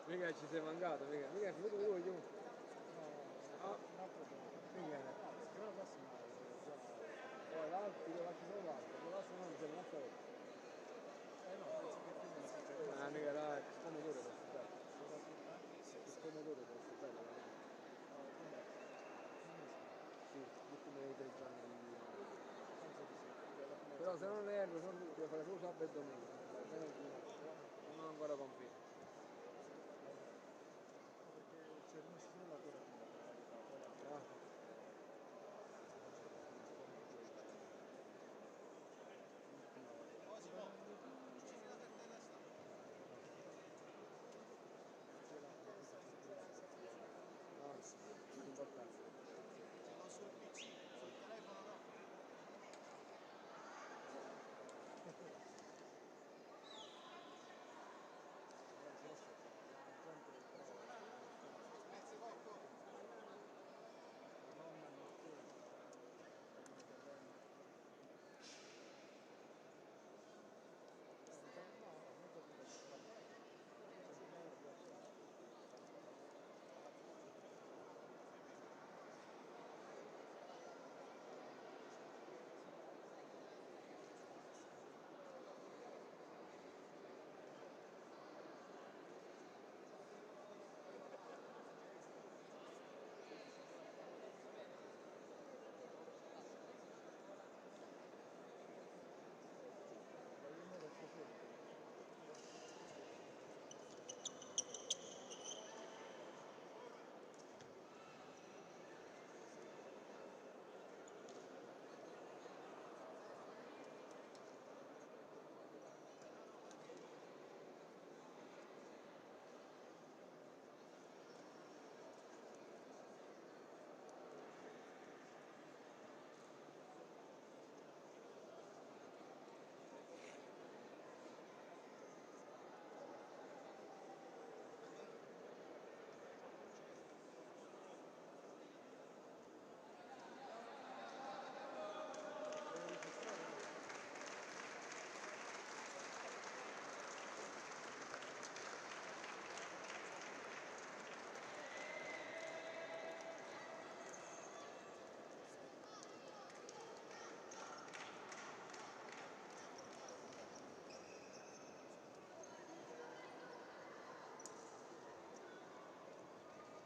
Mica ci sei mancato, mica è venuto lui giù. Ah, mica. Settimana prossima già. Poi l'altro, ti faccio solo l'altro, la prossima non c'è un'altra volta. No, penso che fine settimana. Ah, mica dai, scomodore questo bello. Scomodore questo bello. Sì, l'ultimo dei 3 giorni di... Però se non erro, devo fare solo sabato e domenica. Venerdì no, non ho ancora conferma. Perché c'è rimasto solo la coratina. Ah. Importante. Sul PC, sul telefono no.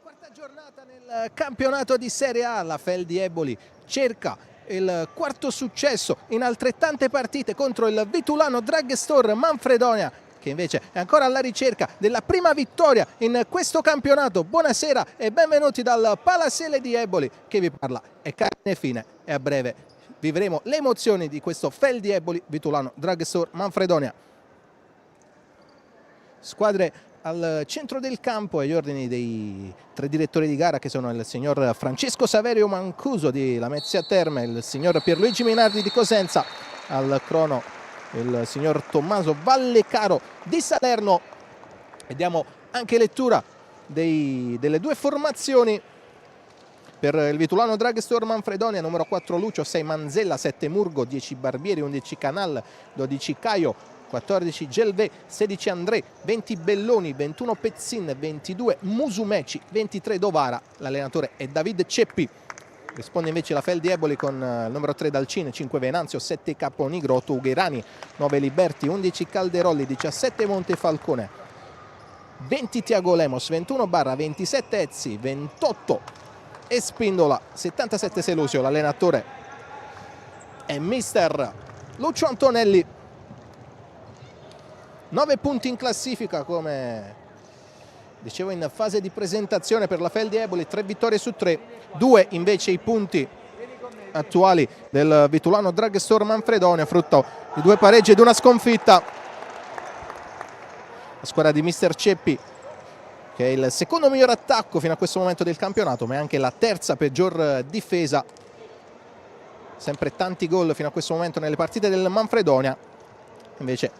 Quarta giornata nel campionato di Serie A, la Feldi Eboli cerca il quarto successo in altrettante partite contro il Vitulano Dragstore Manfredonia, che invece è ancora alla ricerca della prima vittoria in questo campionato. Buonasera e benvenuti dal Palasele di Eboli, che vi parla è Carne Fine e a breve vivremo le emozioni di questo Feldi Eboli Vitulano Dragstore Manfredonia. Squadre al centro del campo agli ordini dei 3 direttori di gara, che sono il signor Francesco Saverio Mancuso di Lamezia Terme, il signor Pierluigi Minardi di Cosenza, al crono il signor Tommaso Vallecaro di Salerno, e diamo anche lettura delle 2 formazioni. Per il Vitulano Dragstore Manfredonia: numero 4 Lucio, 6 Manzella, 7 Murgo, 10 Barbieri, 11 Canal, 12 Caio, 14 Gelvé, 16 André, 20 Belloni, 21 Pezzin, 22 Musumeci, 23 Dovara. L'allenatore è David Ceppi. Risponde invece la Feldi Eboli con il numero 3 Dalcine, 5 Venanzio, 7 Caponigro, 8 Ugherani, 9 Liberti, 11 Calderolli, 17 Montefalcone, 20 Tiago Lemos, 21 Barra, 27 Ezzi, 28 Espindola, 77 Selusio. L'allenatore è mister Lucio Antonelli. 9 punti in classifica, come dicevo in fase di presentazione, per la Feldi Eboli, 3 vittorie su 3, 2 invece i punti attuali del Vitulano Dragstore Manfredonia, frutto di 2 pareggi ed una sconfitta. La squadra di mister Ceppi, che è il secondo miglior attacco fino a questo momento del campionato, ma è anche la terza peggior difesa. Sempre tanti gol fino a questo momento nelle partite del Manfredonia. Invece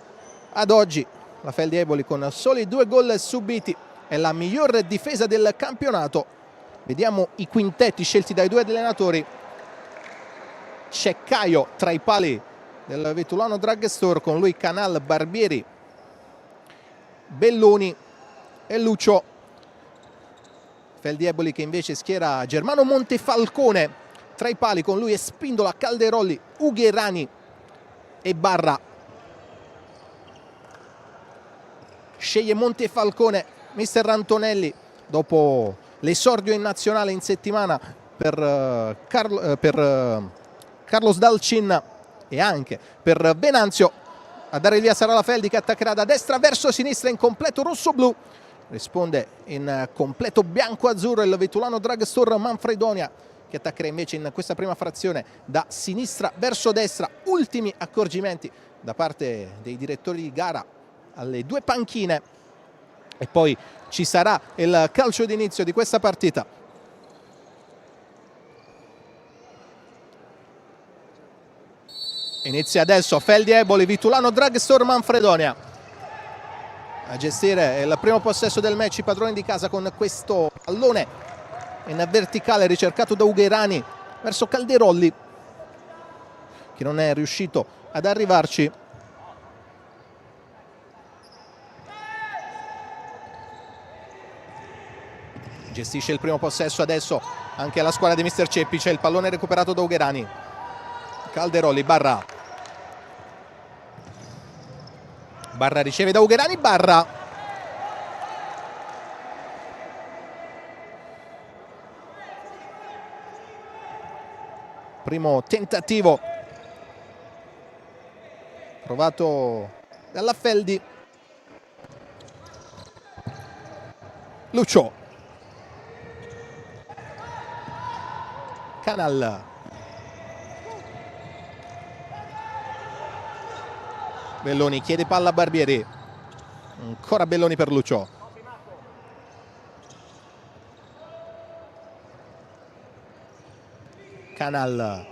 ad oggi la Feldi Eboli, con soli 2 gol subiti, è la miglior difesa del campionato. Vediamo i quintetti scelti dai 2 allenatori. C'è Caio tra i pali del Vitulano Dragstore, con lui Canal, Barbieri, Belloni, e Lucio. Feldieboli che invece schiera Germano Montefalcone tra i pali, con lui e Spindola, Calderolli, Ugherani e Barra. Sceglie Montefalcone mister Antonelli dopo l'esordio in nazionale in settimana per Carlos Dalcin e anche per Venanzio. A dare il via sarà la Feldi, che attaccherà da destra verso sinistra in completo rosso-blu. Risponde in completo bianco-azzurro il Vetulano Dragstore Manfredonia, che attaccherà invece in questa prima frazione da sinistra verso destra. Ultimi accorgimenti da parte dei direttori di gara alle due panchine e poi ci sarà il calcio d'inizio di questa partita. Inizia adesso Feldieboli, Vitulano Dragstore Manfredonia a gestire il primo possesso del match, i padroni di casa, con questo pallone in verticale ricercato da Ugherani verso Calderolli, che non è riuscito ad arrivarci. Gestisce il primo possesso adesso anche la squadra di mister Ceppi. C'è il pallone recuperato da Ugherani. Calderolli, Barra riceve da Ugherani, Barra primo tentativo provato dalla Feldi. Lucio, Canal, Belloni chiede palla a Barbieri, ancora Belloni per Lucio. Canal,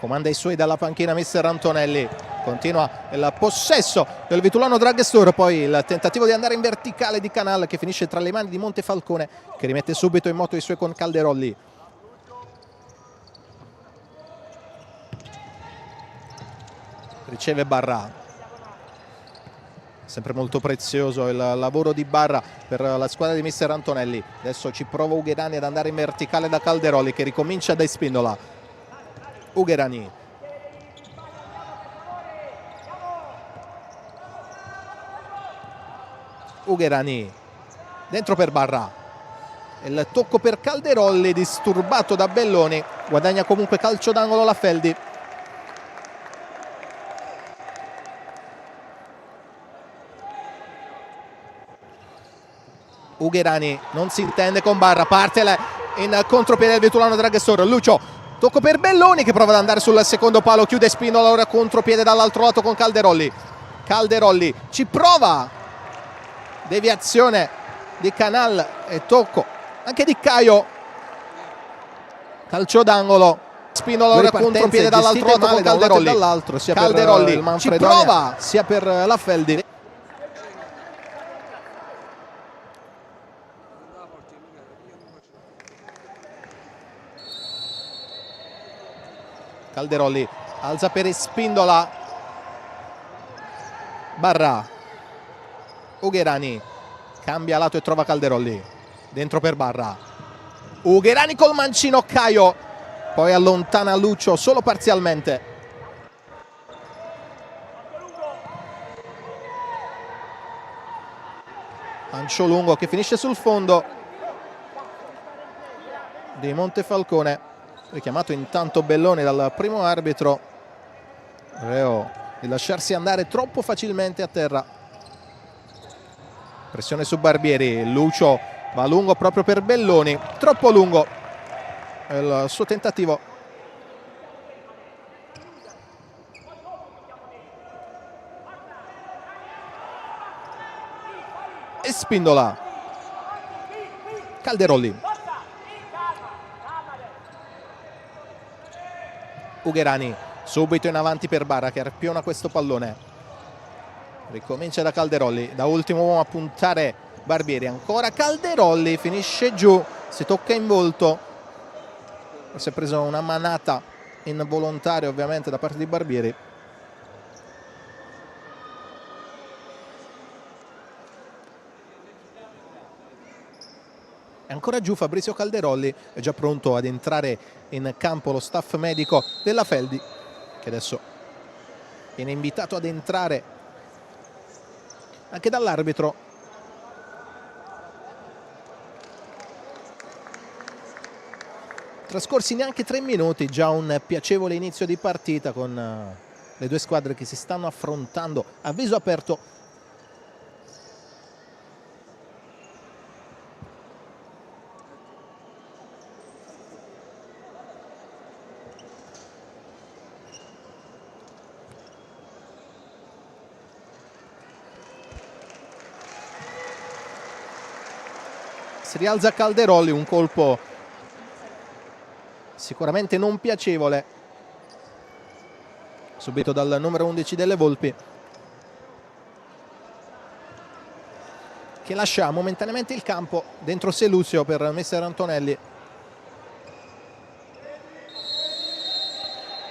comanda i suoi dalla panchina mister Antonelli. Continua il possesso del Vitulano Dragstore, poi il tentativo di andare in verticale di Canal, che finisce tra le mani di Montefalcone, che rimette subito in moto i suoi con Calderolli. Riceve Barra, sempre molto prezioso il lavoro di Barra per la squadra di mister Antonelli. Adesso ci prova Ugherani ad andare in verticale da Calderolli, che ricomincia da Spindola. Ugherani, dentro per Barra, il tocco per Calderolli disturbato da Belloni, guadagna comunque calcio d'angolo la Feldi. Ugherani non si intende con Barra, parte in contropiede del Vitulano Dragstore. Lucio, tocco per Belloni, che prova ad andare sul secondo palo, chiude Spindola, ora contropiede dall'altro lato con Calderolli. Calderolli ci prova, deviazione di Canal e tocco anche di Caio, calcio d'angolo. Spindola ora contropiede dall'altro lato con Calderolli. Calderolli ci prova sia per la Feldi. Calderolli alza per Spindola, Barra, Ugherani cambia lato e trova Calderolli, dentro per Barra. Ugherani col mancino, Caio poi allontana Lucio solo parzialmente. Lancio lungo che finisce sul fondo di Montefalcone, richiamato intanto Belloni dal primo arbitro, reo di lasciarsi andare troppo facilmente a terra. Pressione su Barbieri, Lucio va lungo proprio per Belloni, troppo lungo il suo tentativo. E Spindola, Calderolli, Ugherani subito in avanti per Barra, che arpiona questo pallone. Ricomincia da Calderolli, da ultimo uomo a puntare Barbieri, ancora Calderolli, finisce giù, si tocca in volto, si è preso una manata involontaria ovviamente da parte di Barbieri. È ancora giù Fabrizio Calderolli, è già pronto ad entrare in campo lo staff medico della Feldi, che adesso viene invitato ad entrare anche dall'arbitro. Trascorsi neanche 3 minuti, già un piacevole inizio di partita con le due squadre che si stanno affrontando a viso aperto. Si rialza Calderolli, un colpo sicuramente non piacevole subito dal numero 11 delle Volpi, che lascia momentaneamente il campo. Dentro Selusio per mister Antonelli,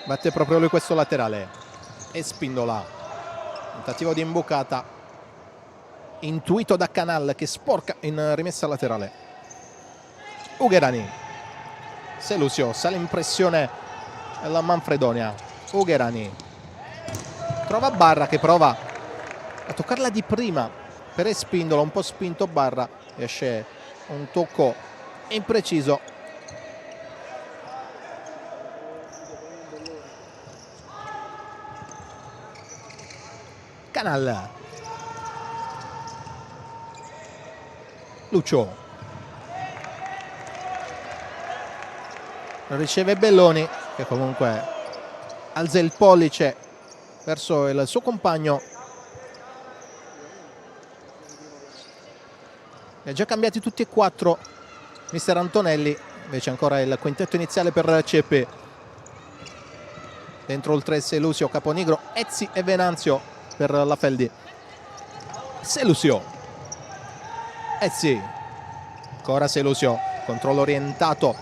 batte proprio lui questo laterale. E Spindola, tentativo di imbucata intuito da Canal, che sporca in rimessa laterale. Ugherani, Selusio, sale in pressione la Manfredonia. Ugherani trova Barra, che prova a toccarla di prima per Spindola, un po' spinto Barra, esce un tocco impreciso. Canal, Lucio, riceve Belloni, che comunque alza il pollice verso il suo compagno. Li ha già cambiati tutti e 4 mister Antonelli, invece ancora il quintetto iniziale per Ceppi. Dentro il 3 Selusio, Caponigro, Ezzi e Venanzio per la Feldi. Selusio, Ezzi, ancora Selusio, controllo orientato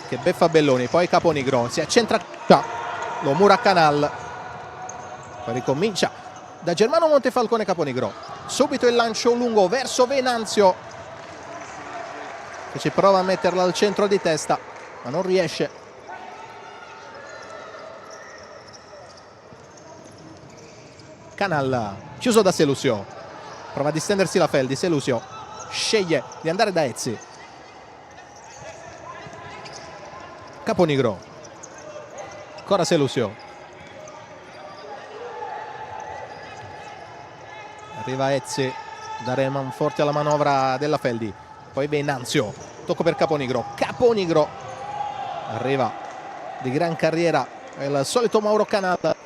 che beffa Belloni, poi Caponigro, si accentra, lo mura Canal, poi ricomincia da Germano Montefalcone. Caponigro, subito il lancio lungo verso Venanzio, che ci prova a metterla al centro di testa ma non riesce. Canal, chiuso da Selusio, prova a distendersi la Feldi. Selusio sceglie di andare da Ezzi. Caponigro, ancora Selusio, arriva Ezzi, dare manforte alla manovra della Feldi, poi Venanzio, tocco per Caponigro. Caponigro arriva di gran carriera, è il solito Mauro Canal.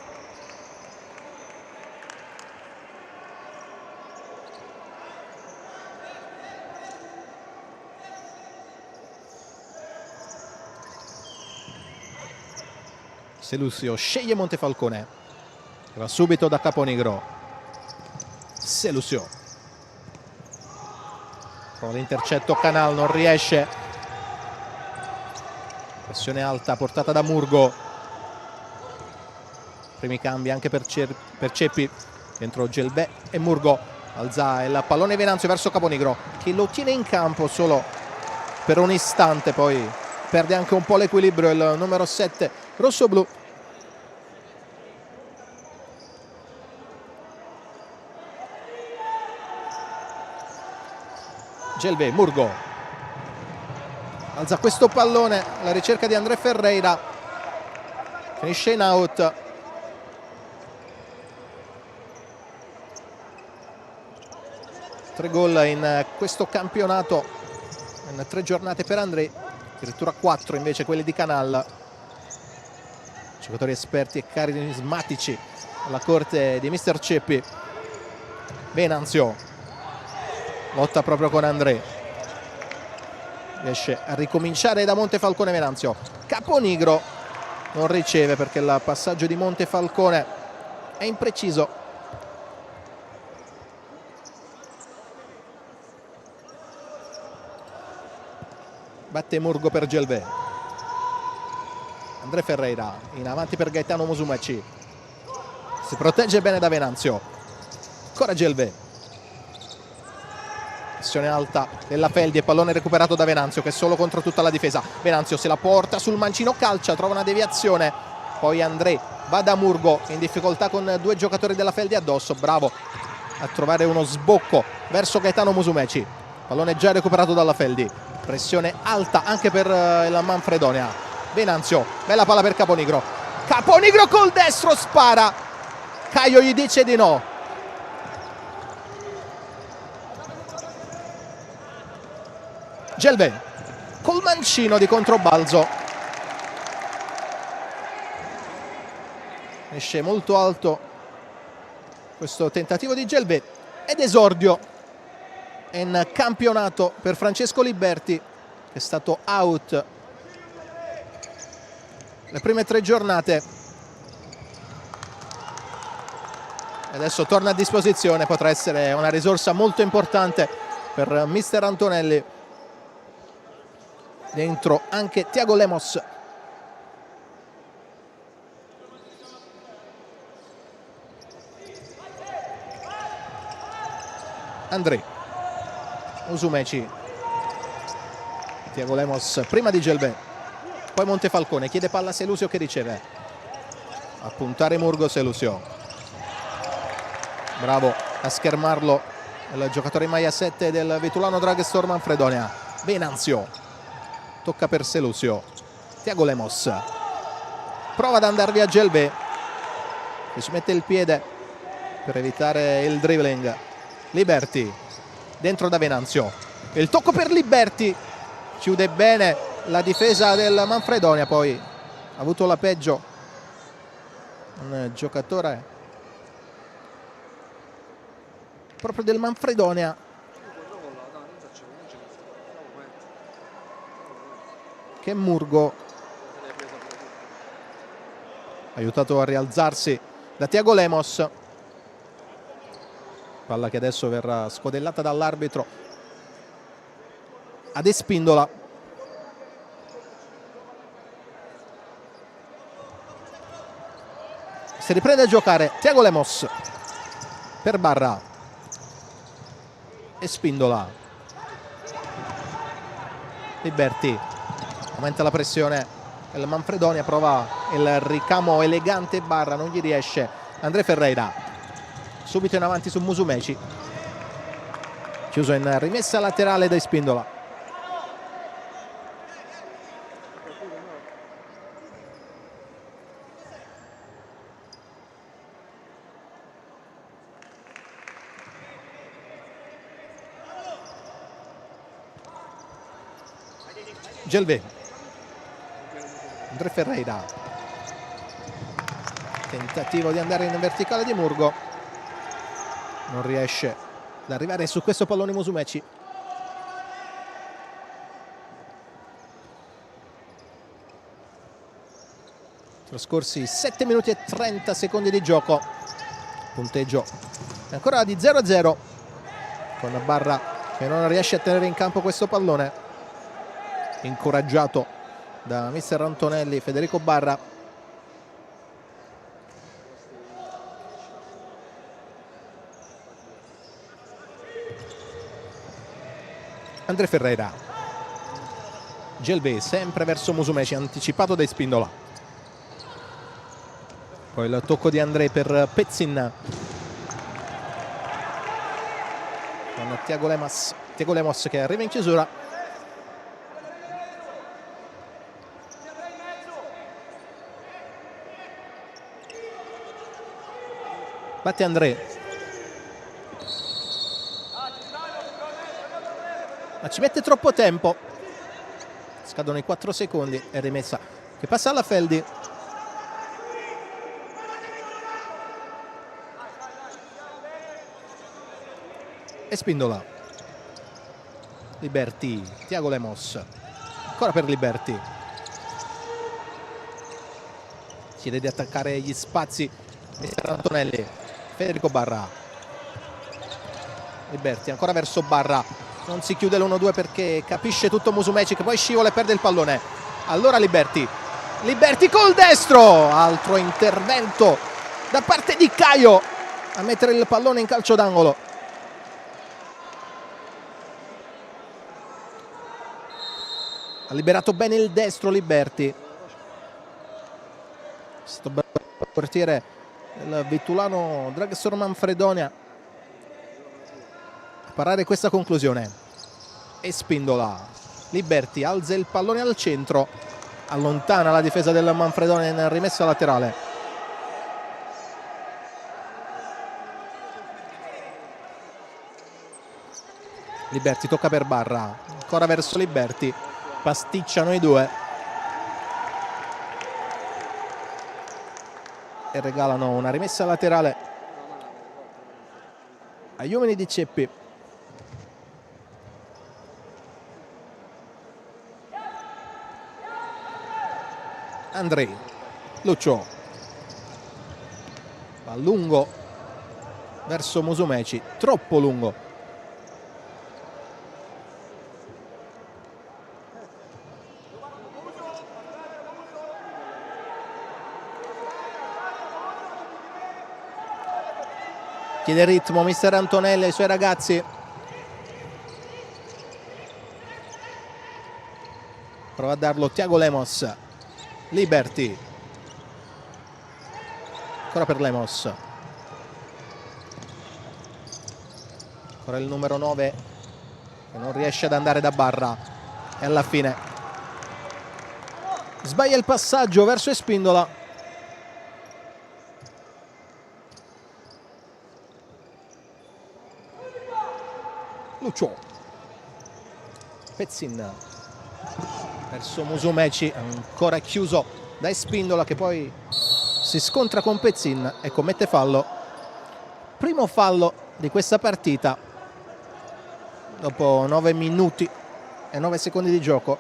Selusio sceglie Montefalcone, che va subito da Caponigro. Selusio prova l'intercetto, Canal non riesce, pressione alta portata da Murgo. Primi cambi anche per Ceppi, dentro Gelbè e Murgo. Alza il pallone Venanzio verso Caponigro, che lo tiene in campo solo per un istante, poi perde anche un po' l'equilibrio il numero 7 rossoblu. Gelbè, Murgo alza questo pallone, la ricerca di André Ferreira, finisce in out. Tre gol in questo campionato in 3 giornate per André, addirittura 4 invece quelli di Canal. Giocatori esperti e carismatici alla corte di mister Ceppi. Venanzio lotta proprio con André, riesce a ricominciare da Montefalcone. Venanzio, Caponigro non riceve perché il passaggio di Montefalcone è impreciso. Batte Murgo per Gelbè, André Ferreira in avanti per Gaetano Musumeci, si protegge bene da Venanzio, ancora Gelvé, pressione alta della Feldi e pallone recuperato da Venanzio che è solo contro tutta la difesa. Venanzio se la porta sul mancino, calcia, trova una deviazione, poi André va da Murgo in difficoltà con due giocatori della Feldi addosso, bravo a trovare uno sbocco verso Gaetano Musumeci, pallone già recuperato dalla Feldi, pressione alta anche per il Manfredonia. Venanzio, bella palla per Caponigro, Caponigro col destro spara, Caio gli dice di no. Gelvé col mancino di controbalzo, esce molto alto questo tentativo di Gelvé ed esordio in campionato per Francesco Liberti, che è stato out le prime 3 giornate e adesso torna a disposizione, potrà essere una risorsa molto importante per mister Antonelli. Dentro anche Thiago Lemos. André Musumeci, Thiago Lemos prima di Gelvé, poi Montefalcone, chiede palla a Selusio che riceve, a puntare Murgo. Selusio, bravo a schermarlo il giocatore in maglia 7 del Vetulano Dragstor Manfredonia. Venanzio, tocca per Selusio, Thiago Lemos prova ad andare via Gelvé che ci mette il piede per evitare il dribbling. Liberti dentro da Venanzio, il tocco per Liberti, chiude bene la difesa del Manfredonia, poi ha avuto la peggio un giocatore proprio del Manfredonia che Murgo, aiutato a rialzarsi da Thiago Lemos, palla che adesso verrà scodellata dall'arbitro ad Espindola. Si riprende a giocare Thiago Lemos per Barra, Espindola, Liberti, aumenta la pressione il Manfredonia, prova il ricamo elegante Barra, non gli riesce. André Ferreira subito in avanti su Musumeci, chiuso in rimessa laterale da Espindola. Gelvé, André Ferreira, tentativo di andare in verticale di Murgo, non riesce ad arrivare su questo pallone Musumeci. Trascorsi 7 minuti e 30 secondi di gioco, punteggio è ancora di 0-0 con Barra che non riesce a tenere in campo questo pallone. Incoraggiato da mister Antonelli, Federico Barra. André Ferreira, Gelvé sempre verso Musumeci, anticipato da Espindola, poi il tocco di André per Pezzin con Thiago Lemos che arriva in chiusura. Batte André, ma ci mette troppo tempo, scadono i 4 secondi e rimessa che passa alla Feldi. Espindola, Liberti, Thiago Lemos, ancora per Liberti, chiede di attaccare gli spazi mister Antonelli. Federico Barra, Liberti ancora verso Barra, non si chiude l'1-2 perché capisce tutto Musumeci che poi scivola e perde il pallone. Allora Liberti Liberti col destro, altro intervento da parte di Caio a mettere il pallone in calcio d'angolo. Ha liberato bene il destro Liberti. Questo portiere il Vitulano Dragstore Manfredonia a parare questa conclusione. E Spindola. Liberti alza il pallone al centro, allontana la difesa del Manfredonia in rimessa laterale. Liberti tocca per Barra, ancora verso Liberti, pasticciano i due e regalano una rimessa laterale agli uomini di Ceppi. Andrei, Lucio va lungo verso Musumeci, troppo lungo. Chiede ritmo mister Antonelli ai suoi ragazzi. Prova a darlo Thiago Lemos. Liberti. Ancora per Lemos. Ancora il numero 9 che non riesce ad andare da Barra. E alla fine sbaglia il passaggio verso Espindola. Lucio. Pezzin verso Musumeci, ancora chiuso da Espindola che poi si scontra con Pezzin e commette fallo. Primo fallo di questa partita dopo 9 minuti e 9 secondi di gioco.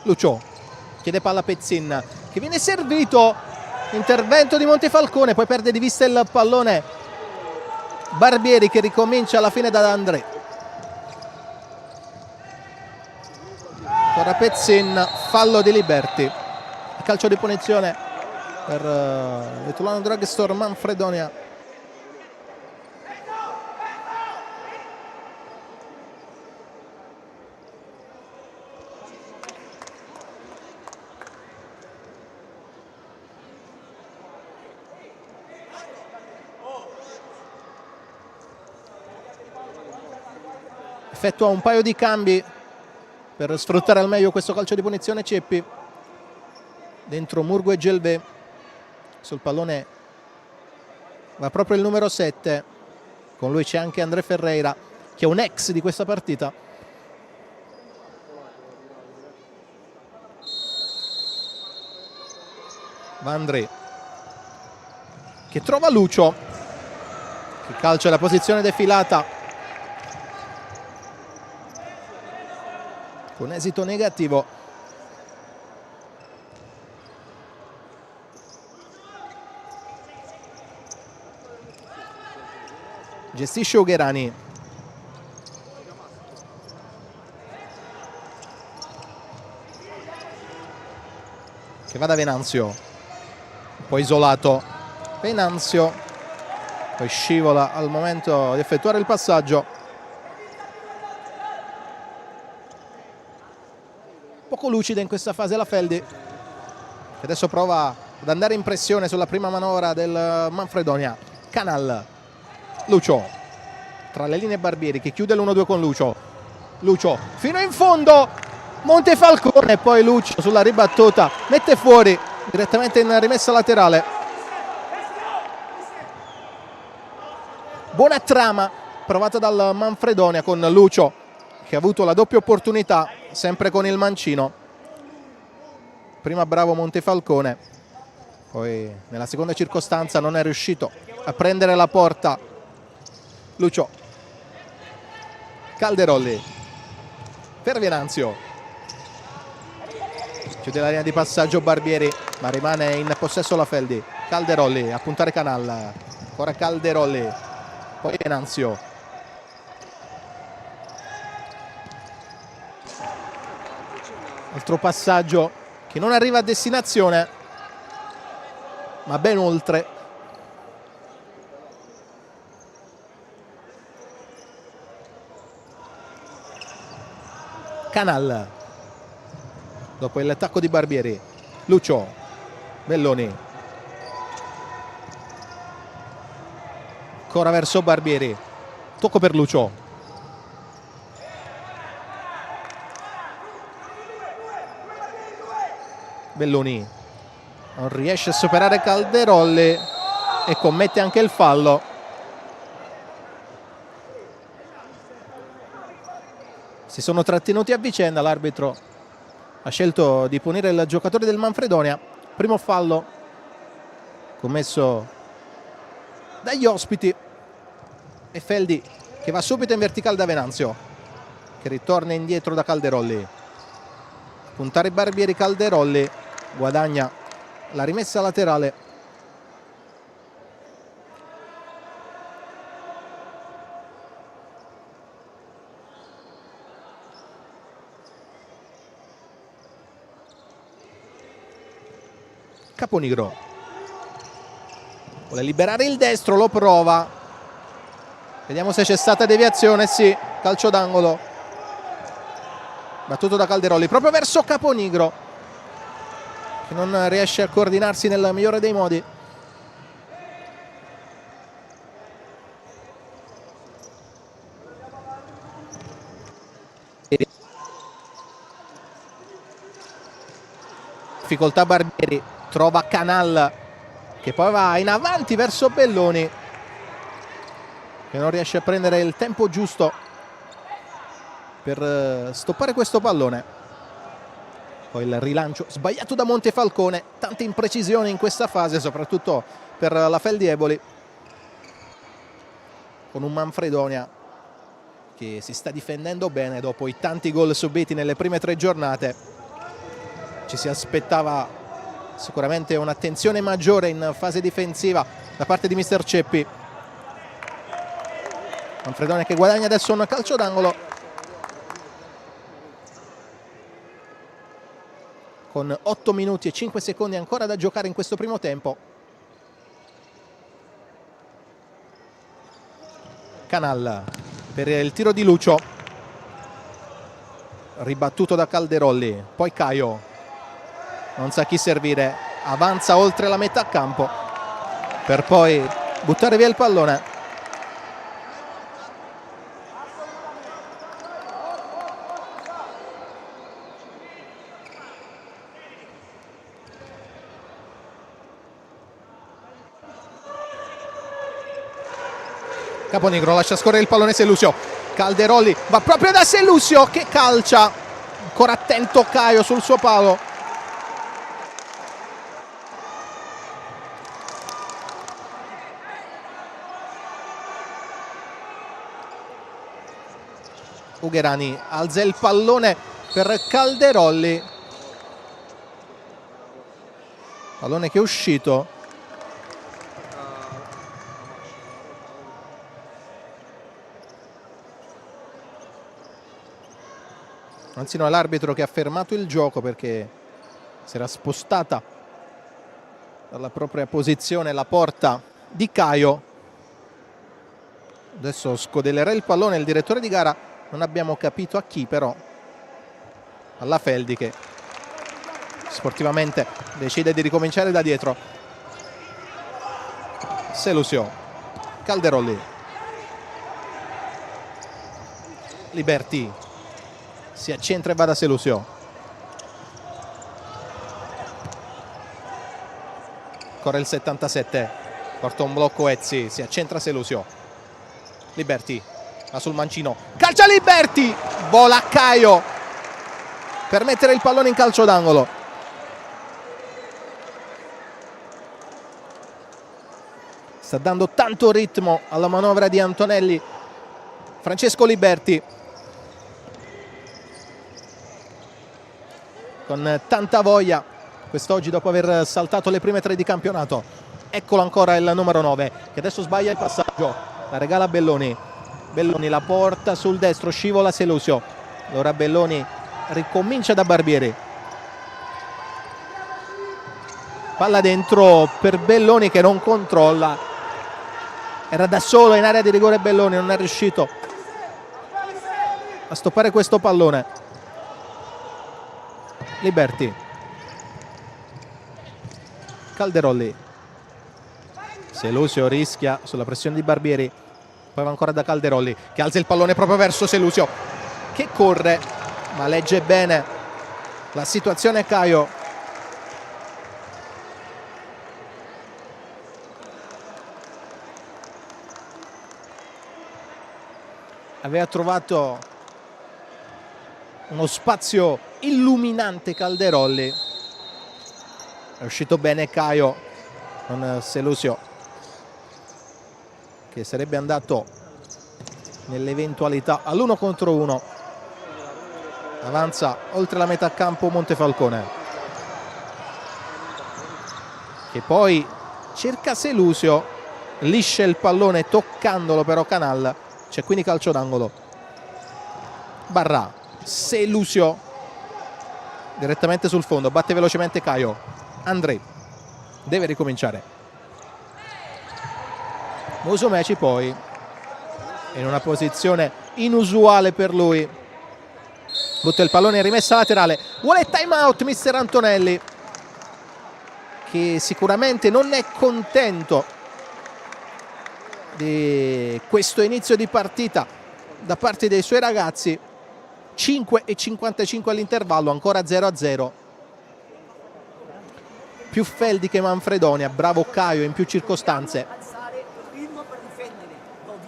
Lucio chiede palla a Pezzin che viene servito, intervento di Montefalcone, poi perde di vista il pallone Barbieri che ricomincia alla fine da André. Ancora Pezzin, fallo di Liberti, calcio di punizione per Vitulano Dragstore Manfredonia. Effettua un paio di cambi per sfruttare al meglio questo calcio di punizione Ceppi. Dentro Murgo e Gelvé. Sul pallone va proprio il numero 7. Con lui c'è anche André Ferreira, che è un ex di questa partita. Va André, che trova Lucio, che calcia la posizione defilata. Con esito negativo. Gestisce Ugherani. Che va da Venanzio. Un po' isolato. Venanzio. Poi scivola al momento di effettuare il passaggio. Poco lucida in questa fase la Feldi, che adesso prova ad andare in pressione sulla prima manovra del Manfredonia. Canal, Lucio, tra le linee Barbieri che chiude l'1-2 con Lucio. Lucio fino in fondo, Montefalcone, poi Lucio sulla ribattuta mette fuori direttamente in rimessa laterale. Buona trama provata dal Manfredonia con Lucio, che ha avuto la doppia opportunità sempre con il mancino. Prima bravo Montefalcone, poi nella seconda circostanza non è riuscito a prendere la porta Lucio. Calderolli per Venanzio, chiude la linea di passaggio Barbieri, ma rimane in possesso la Feldi. Calderolli a puntare Canal, ancora Calderolli, poi Venanzio, Altro passaggio che non arriva a destinazione, ma ben oltre. Canal. Dopo il tacco di Barbieri. Lucio. Belloni. Ancora verso Barbieri. Tocco per Lucio. Belloni non riesce a superare Calderolli e commette anche il fallo. Si sono trattenuti a vicenda, l'arbitro ha scelto di punire il giocatore del Manfredonia. Primo fallo commesso dagli ospiti e Feldi che va subito in verticale da Venanzio, che ritorna indietro da Calderolli. Puntare Barbieri, Calderolli guadagna la rimessa laterale. Caponigro vuole liberare il destro, lo prova, vediamo se c'è stata deviazione. Sì, calcio d'angolo battuto da Calderolli proprio verso Caponigro, che non riesce a coordinarsi nel migliore dei modi. Difficoltà Barbieri, trova Canal che poi va in avanti verso Belloni, che non riesce a prendere il tempo giusto per stoppare questo pallone. Poi il rilancio sbagliato da Montefalcone, tante imprecisioni in questa fase soprattutto per la Feldi Eboli, con un Manfredonia che si sta difendendo bene dopo i tanti gol subiti nelle prime 3 giornate. Ci si aspettava sicuramente un'attenzione maggiore in fase difensiva da parte di mister Ceppi. Manfredonia che guadagna adesso un calcio d'angolo con 8 minuti e 5 secondi ancora da giocare in questo primo tempo. Canal per il tiro di Lucio, ribattuto da Calderolli, poi Caio non sa chi servire, avanza oltre la metà campo per poi buttare via il pallone. Caponigro lascia scorrere il pallone Selusio, Calderolli va proprio da Selusio che calcia, ancora attento Caio sul suo palo. Ugherani alza il pallone per Calderolli, pallone che è uscito. Anzi no, è l'arbitro che ha fermato il gioco perché si era spostata dalla propria posizione la porta di Caio. Adesso scodellerà il pallone il direttore di gara, non abbiamo capito a chi, però alla Feldi, che sportivamente decide di ricominciare da dietro. Selusio, Calderolli, Liberti si accentra e va da Selusio. Ancora il 77, porta un blocco Ezzi, si accentra Selusio. Liberti va sul mancino, calcia Liberti, vola Caio per mettere il pallone in calcio d'angolo. Sta dando tanto ritmo alla manovra di Antonelli Francesco Liberti, con tanta voglia quest'oggi dopo aver saltato le prime 3 di campionato. Eccolo ancora il numero 9 che adesso sbaglia il passaggio, la regala a Belloni. Belloni la porta sul destro, scivola Selusio, allora Belloni ricomincia da Barbieri, Palla dentro per Belloni che non controlla. Era da solo in area di rigore Belloni, non è riuscito a stoppare questo pallone. Liberty. Calderolli. Selusio rischia sulla pressione di Barbieri. Poi va ancora da Calderolli che alza il pallone proprio verso Selusio, che corre ma legge bene la situazione Caio. Aveva trovato uno spazio illuminante Calderolli. È uscito bene Caio con Selusio, che sarebbe andato nell'eventualità all'1 contro 1. Avanza oltre la metà campo Montefalcone, che poi cerca Selusio, liscia il pallone toccandolo però Canal. C'è quindi calcio d'angolo. Barra, Selusio direttamente sul fondo, batte velocemente Caio. Andrei deve ricominciare. Musumeci poi in una posizione inusuale per lui, butta il pallone in rimessa laterale. Vuole time out mister Antonelli, che sicuramente non è contento di questo inizio di partita da parte dei suoi ragazzi. 5:55 all'intervallo, ancora 0-0. Più Feldi che Manfredonia, bravo Caio in più circostanze,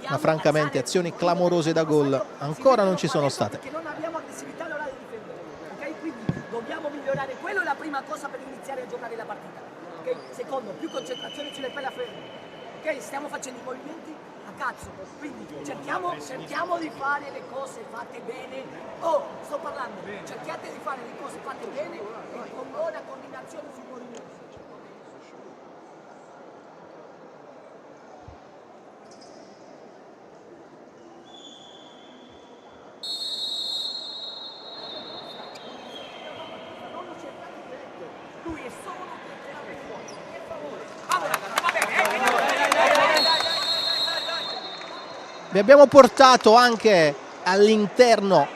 ma francamente azioni clamorose da gol ancora non ci sono state. Perché non abbiamo aggressività all'ora di difendere, ok? Quindi dobbiamo migliorare, quello è la prima cosa per iniziare a giocare la partita, ok? Secondo, più concentrazione sulle palle ferme, ok? Stiamo facendo i movimenti a cazzo, quindi cerchiamo di fare le cose fatte bene. Oh, sto parlando, cerchiate di fare le cose fatte bene e con buona coordinazione sui movimenti. Lui è solo per tirare fuori, per favore. Vamos ragazzi, va bene. Vi abbiamo portato anche all'interno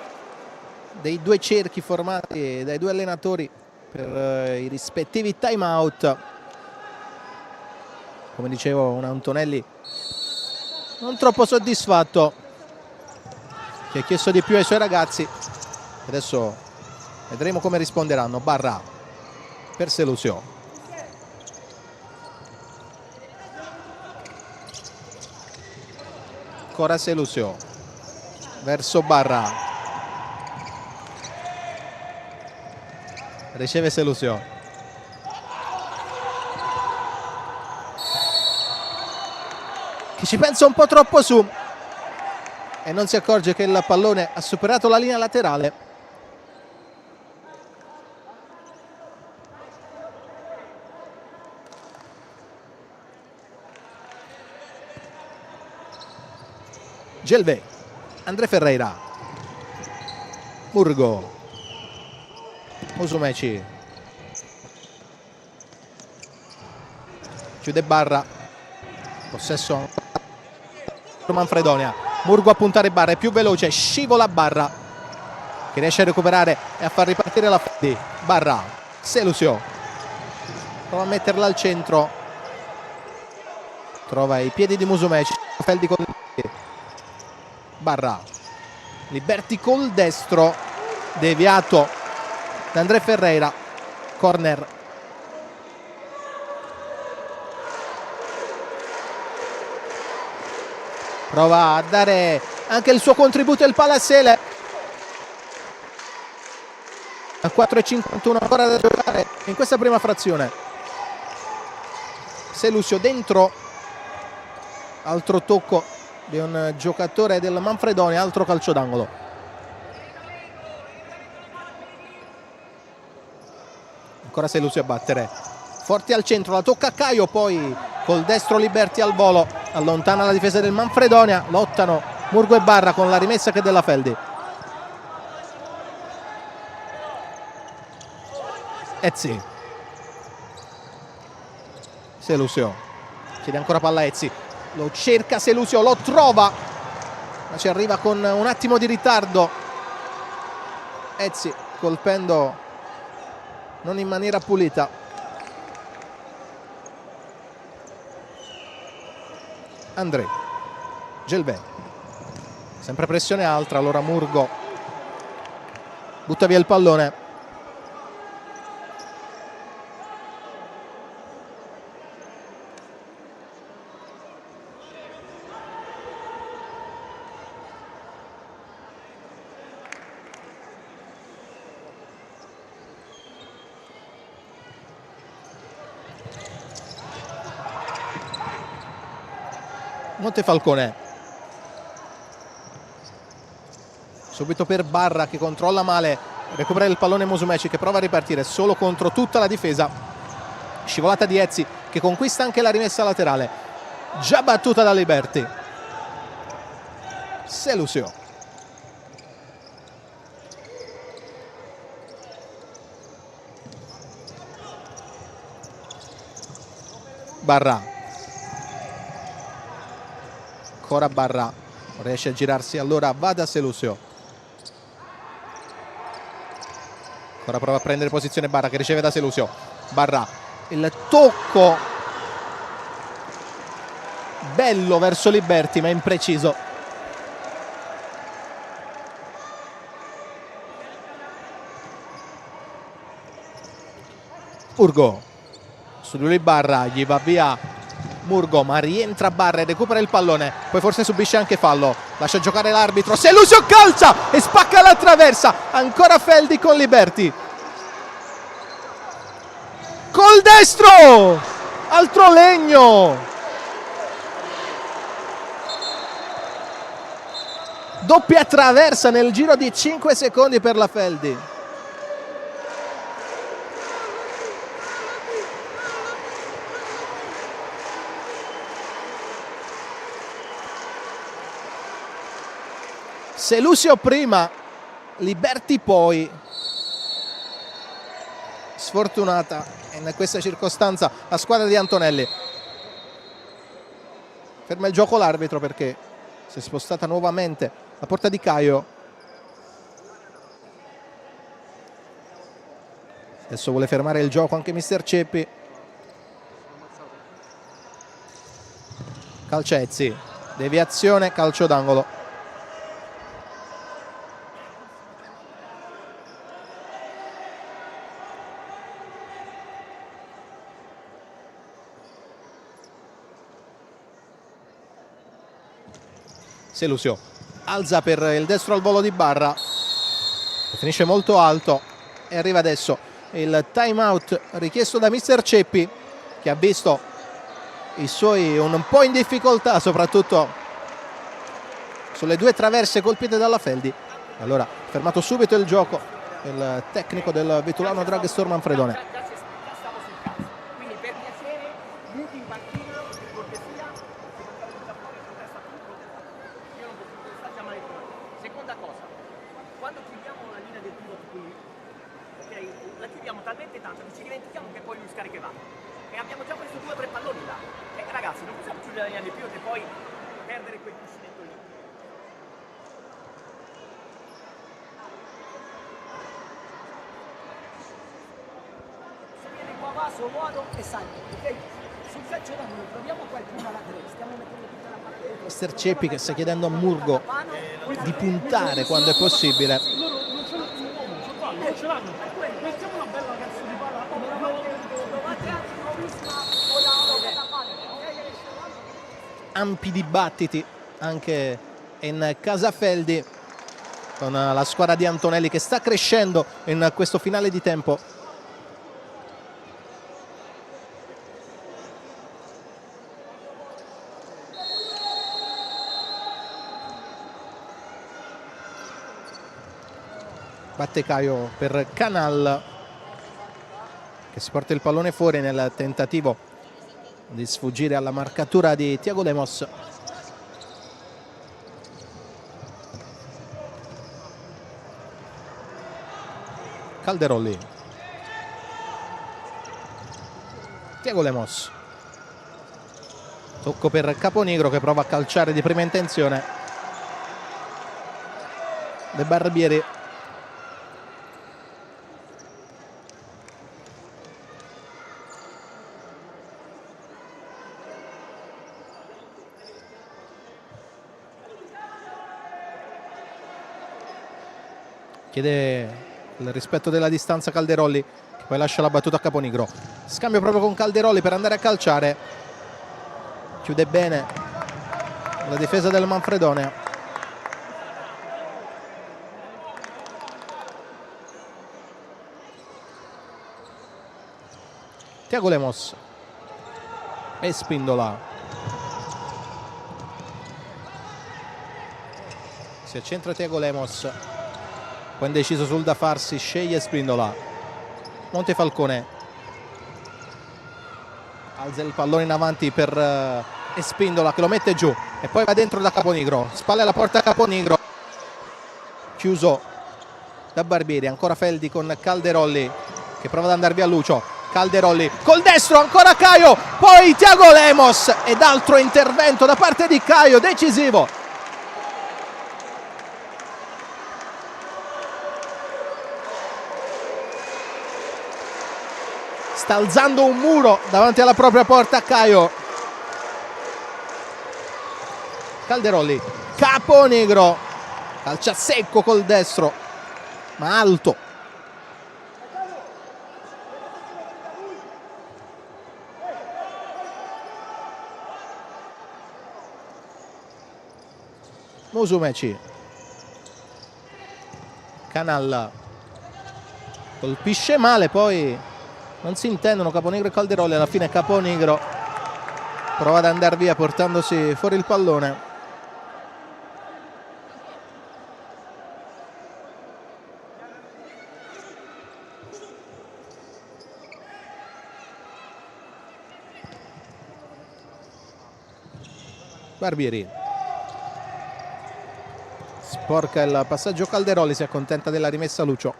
dei due cerchi formati dai due allenatori per i rispettivi time out. Come dicevo, un Antonelli non troppo soddisfatto, che ha chiesto di più ai suoi ragazzi. Adesso vedremo come risponderanno. Barra per Selusio, ancora Selusio verso Barra, riceve Selusio, che ci pensa un po' troppo su e non si accorge che il pallone ha superato la linea laterale. Gelve, André Ferreira, Murgo, Musumeci, chiude Barra, possesso Manfredonia, Murgo a puntare Barra, è più veloce, scivola Barra, che riesce a recuperare e a far ripartire la Feldi. Barra, Selusio, prova a metterla al centro, trova i piedi di Musumeci, Feldi con Barra, Liberty col destro, deviato da André Ferreira, corner. Prova a dare anche il suo contributo il Palasele. A 4:51 ancora da giocare in questa prima frazione. Selusio dentro, altro tocco di un giocatore del Manfredonia, altro calcio d'angolo. Ancora Selusio a battere, forte al centro, la tocca a Caio, poi col destro Liberty al volo, allontana la difesa del Manfredonia, lottano Murgo e Barra con la rimessa che è della Feldi. Ezzi, Selusio chiede ancora palla a Ezzi, lo cerca Selusio, lo trova, ma ci arriva con un attimo di ritardo Ezzi, colpendo non in maniera pulita. André, Gelbert, sempre pressione alta, allora Murgo butta via il pallone. Montefalcone, subito per Barra che controlla male, recupera il pallone Musumeci che prova a ripartire solo contro tutta la difesa, scivolata di Ezzi che conquista anche la rimessa laterale, già battuta da Liberti. Selusio, Barra, ancora Barra, non riesce a girarsi, allora va da Selusio, ancora prova a prendere posizione Barra che riceve da Selusio. Barra, il tocco bello verso Liberti ma impreciso. Murgo, su di lui Barra, gli va via Murgo, ma rientra Barra e recupera il pallone, poi forse subisce anche fallo, lascia giocare l'arbitro, Selusio calcia e spacca la traversa, ancora Feldi con Liberti, col destro, altro legno, doppia traversa nel giro di 5 secondi per la Feldi. Selusio prima, Liberti poi. Sfortunata in questa circostanza la squadra di Antonelli. Ferma il gioco l'arbitro perché si è spostata nuovamente la porta di Caio. Adesso vuole fermare il gioco anche mister Ceppi. Calcia Ezzi, deviazione, calcio d'angolo. Selusio alza per il destro al volo di Barra, finisce molto alto e arriva adesso il time out richiesto da mister Ceppi che ha visto i suoi un po' in difficoltà soprattutto sulle due traverse colpite dalla Feldi. Allora fermato subito il gioco il tecnico del Vitulano Dragstorm Manfredone. Quindi per piacere, muti in panchina, per cortesia, io non posso protestare mai. Seconda cosa, quando chiudiamo la linea del pivot qui, ok, la chiudiamo talmente tanto che ci dimentichiamo che poi lui scaricherà. E abbiamo già preso 2 o 3 palloni là. E ragazzi, non possiamo chiudere la linea del pivot e poi perdere quel cuscinetto lì. Vaso, Muodo e Santo, ok? Sul calcio d'angolo proviamo qualcuno alla 3, stiamo mettendo tutta la parte dentro. Mister Ceppi che sta chiedendo a Murgo di puntare quando è possibile. Loro non ce l'hanno, non ce l'hanno. Mettiamo una bella cazzo di palla. Ampi dibattiti anche in Casafeldi con la squadra di Antonelli che sta crescendo in questo finale di tempo. Batte Caio per Canal che si porta il pallone fuori nel tentativo di sfuggire alla marcatura di Thiago Lemos. Calderolli, Thiago Lemos, Tocco per Caponigro che prova a calciare di prima intenzione. De Barbieri. Chiede il rispetto della distanza Calderolli, che poi lascia la battuta a Caponigro. Scambio proprio con Calderolli per andare a calciare. Chiude bene la difesa del Manfredonia. Thiago Lemos e Spindola. Si accentra Thiago Lemos, poi indeciso sul da farsi, sceglie Spindola. Montefalcone alza il pallone in avanti per Spindola che lo mette giù e poi va dentro da Caponigro, spalle alla porta Caponigro, chiuso da Barbieri. Ancora Feldi con Calderolli che prova ad andare via Lucio. Calderolli col destro, ancora Caio, poi Thiago Lemos ed altro intervento da parte di Caio decisivo. Sta alzando un muro davanti alla propria porta Caio. Calderolli, Caponigro, calcia secco col destro ma alto. Musumeci, Canal colpisce male, poi non si intendono Caponigro e Calderolli. Alla fine Caponigro prova ad andare via portandosi fuori il pallone. Barbieri sporca il passaggio Calderolli, si accontenta della rimessa Lucio.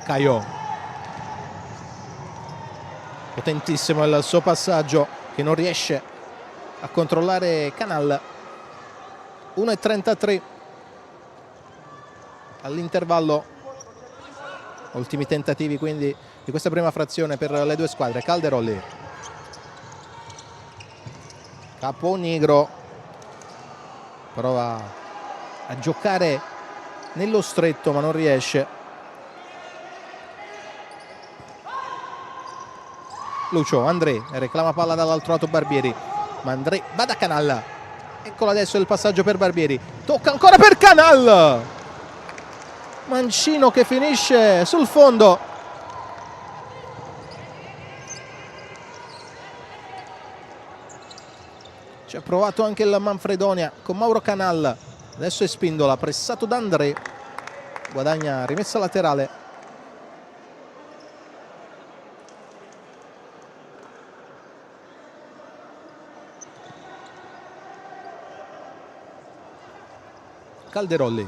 Caio, potentissimo il suo passaggio che non riesce a controllare Canal. 1:33 all'intervallo, ultimi tentativi quindi di questa prima frazione per le due squadre. Calderolli, Caponigro prova a giocare nello stretto ma non riesce. Lucio, André reclama palla dall'altro lato Barbieri, ma André va da Canal. Eccolo adesso il passaggio per Barbieri, tocca ancora per Canal. Mancino che finisce sul fondo. Ci ha provato anche il Manfredonia con Mauro Canal. Adesso è Spindola, pressato da André, guadagna rimessa laterale. Calderolli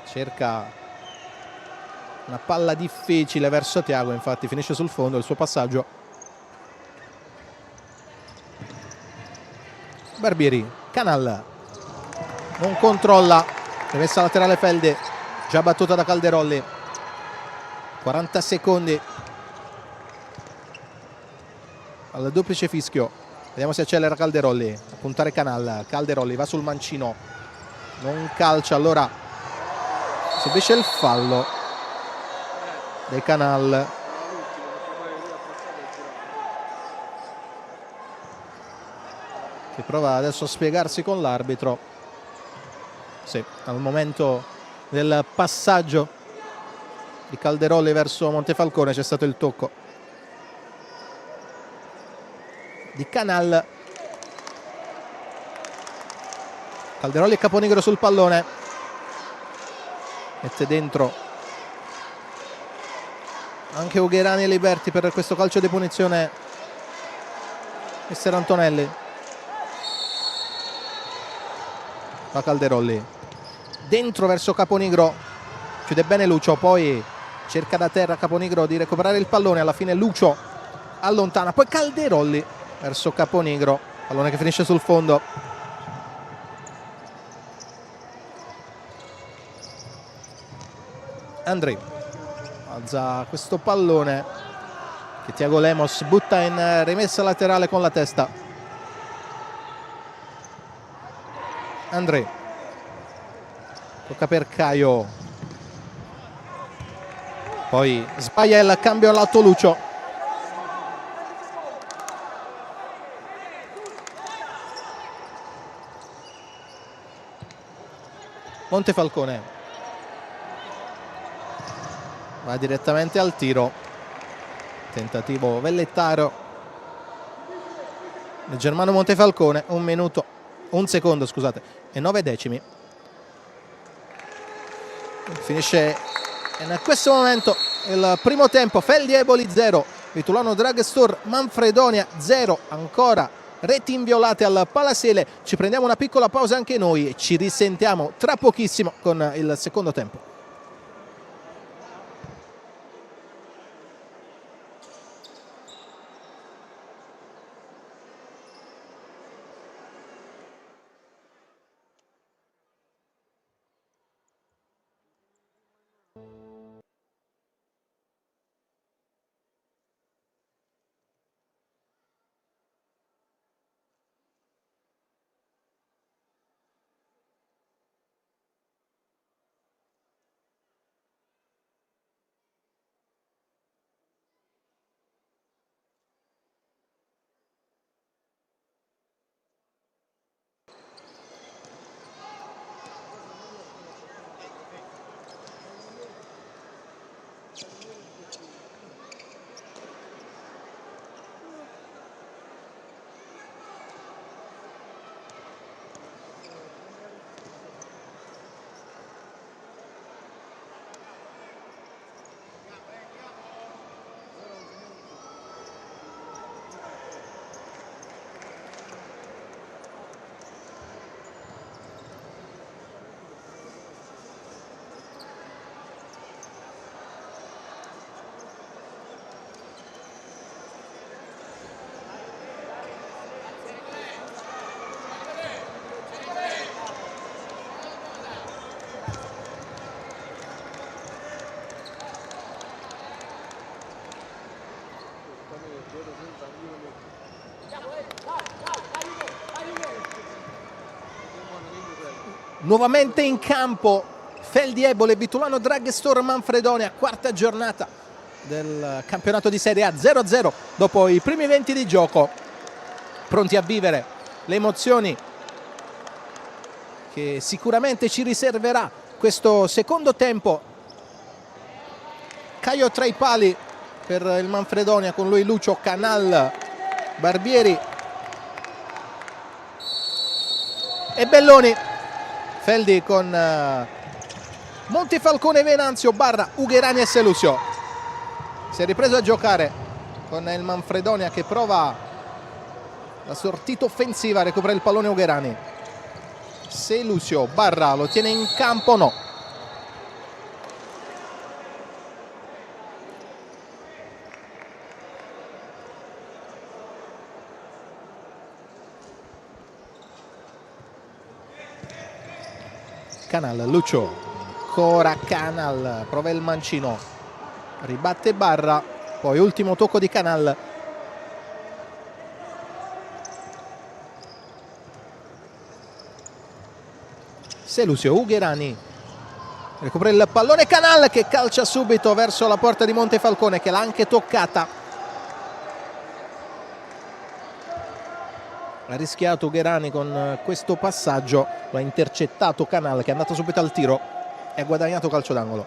cerca una palla difficile verso Thiago, infatti finisce sul fondo il suo passaggio. Barbieri, Canal non controlla, rimessa laterale Felde, già battuta da Calderolli. 40 secondi al duplice fischio, vediamo se accelera Calderolli, a puntare Canal. Calderolli va sul mancino, non calcia, allora subisce il fallo del Canal. Che prova adesso a spiegarsi con l'arbitro. Sì, al momento del passaggio di Calderolli verso Montefalcone c'è stato il tocco di Canal. Calderolli e Caponigro sul pallone, mette dentro anche Ugherani e Liberti per questo calcio di punizione mister Antonelli. fa Calderolli, dentro verso Caponigro, chiude bene Lucio, poi cerca da terra Caponigro di recuperare il pallone, alla fine Lucio allontana, poi Calderolli verso Caponigro, pallone che finisce sul fondo. Andrei alza questo pallone che Thiago Lemos butta in rimessa laterale con la testa. Andrei, tocca per Caio, poi sbaglia il cambio all'alto Lucio. Montefalcone va direttamente al tiro, tentativo velleitario di Germano Montefalcone, 1 secondo e 9 decimi. Finisce in questo momento il primo tempo, Feldi Eboli 0, Vitulano Dragstore Manfredonia 0 ancora. Reti inviolate al Palasele. Ci prendiamo una piccola pausa anche noi e ci risentiamo tra pochissimo con il secondo tempo. Nuovamente in campo Feldi Eboli, Vitulano Dragstore Manfredonia, quarta giornata del campionato di Serie A, 0-0 dopo i primi 20 di gioco, pronti a vivere le emozioni che sicuramente ci riserverà questo secondo tempo. Caio tra i pali per il Manfredonia, con lui Lucio, Canal, Barbieri e Belloni. Feldi con Montefalcone, Venanzio, Barra, Ugherani e Selusio. Si è ripreso a giocare con il Manfredonia che prova la sortita offensiva, recupera il pallone Ugherani. Selusio, Barra lo tiene in campo, no. Canal, Lucio, ancora Canal, prova il mancino, ribatte Barra, poi ultimo tocco di Canal. Selusio, Ugherani, recupera il pallone Canal che calcia subito verso la porta di Montefalcone che l'ha anche toccata. Ha rischiato Ugherani con questo passaggio, lo ha intercettato Canal che è andato subito al tiro e ha guadagnato calcio d'angolo.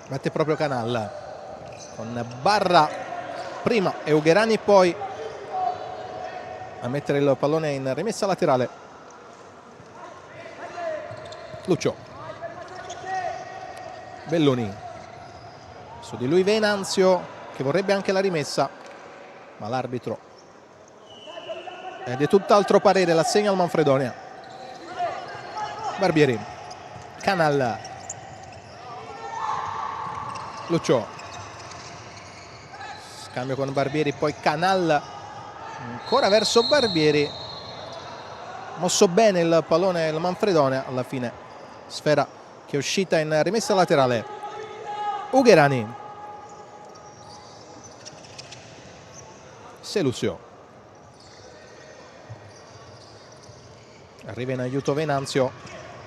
Mette proprio Canal con Barra prima e Ugherani poi a mettere il pallone in rimessa laterale. Lucio, Belloni, su di lui Venanzio che vorrebbe anche la rimessa, ma l'arbitro Ed è tutt'altro parere, l'assegna al Manfredonia. Barbieri, Canal, Lucio, scambio con Barbieri, poi Canal ancora verso Barbieri, mosso bene il pallone il Manfredonia, alla fine sfera che è uscita in rimessa laterale. Ugherani, Selusio, arriva in aiuto Venanzio,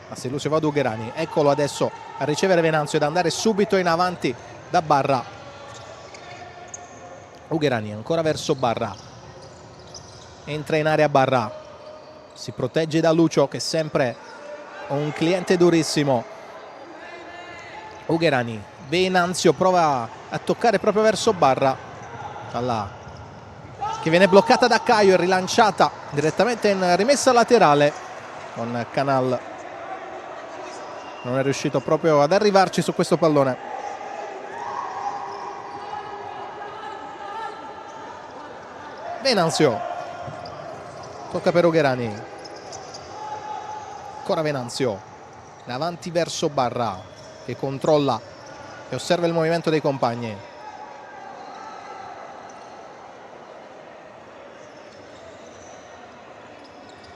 ma Selusio va ad Ugherani, eccolo adesso a ricevere Venanzio ed andare subito in avanti da Barra. Ugherani ancora verso Barra, entra in area Barra, si protegge da Lucio che è sempre un cliente durissimo. Ugherani, Venanzio prova a toccare proprio verso Barra, che viene bloccata da Caio e rilanciata direttamente in rimessa laterale con Canal. Non è riuscito proprio ad arrivarci su questo pallone. Venanzio, tocca per Ugherani, ancora Venanzio, in avanti verso Barra che controlla e osserva il movimento dei compagni.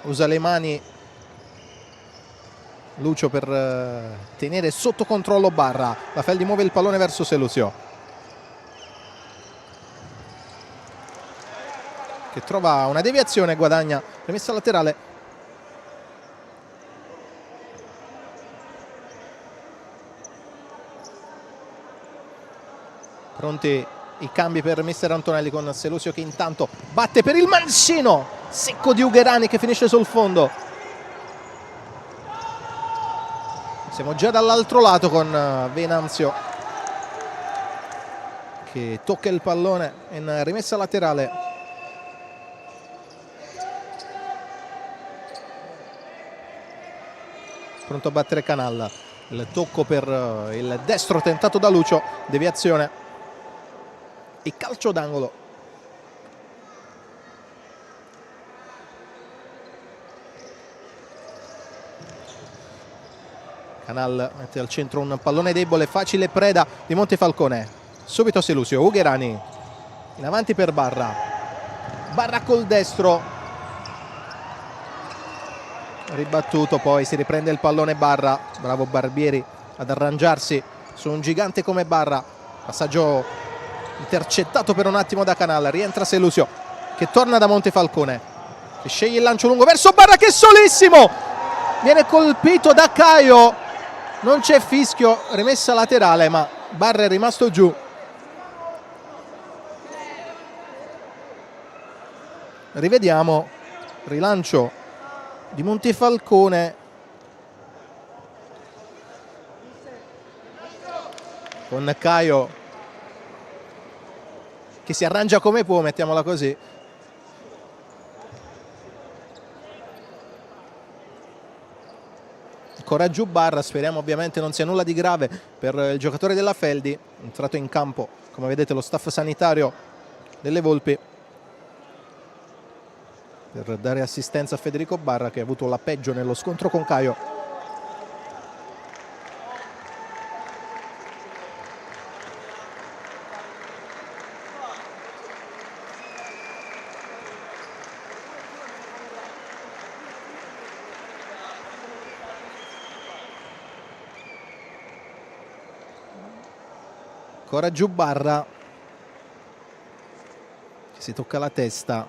Usa le mani Lucio per tenere sotto controllo Barra. La Feldi muove il pallone verso Selusio, che trova una deviazione e guadagna rimessa laterale. Pronti i cambi per mister Antonelli, con Selusio che intanto batte per il mancino secco di Ugherani che finisce sul fondo. Siamo già dall'altro lato con Venanzio che tocca il pallone in rimessa laterale. Pronto a battere Canal, il tocco per il destro tentato da Lucio, deviazione e calcio d'angolo. Canal mette al centro un pallone debole, facile preda di Montefalcone. Subito Selusio, Ugherani in avanti per Barra, Barra col destro, ribattuto, poi si riprende il pallone Barra. Bravo Barbieri ad arrangiarsi su un gigante come Barra. Passaggio intercettato per un attimo da Canal, rientra Selusio che torna da Montefalcone, che sceglie il lancio lungo verso Barra che è solissimo, viene colpito da Caio, non c'è fischio, rimessa laterale, ma Barra è rimasto giù. Rivediamo, rilancio di Montefalcone con Caio che si arrangia come può, mettiamola così. Ancora giù Barra, speriamo ovviamente non sia nulla di grave per il giocatore della Feldi. Entrato in campo, come vedete, lo staff sanitario delle Volpi per dare assistenza a Federico Barra, che ha avuto la peggio nello scontro con Caio. Ancora giù Barra, che si tocca la testa.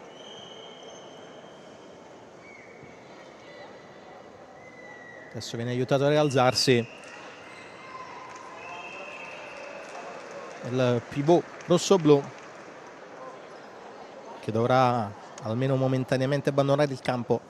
Adesso viene aiutato a rialzarsi il pivot rosso-blu, che dovrà almeno momentaneamente abbandonare il campo.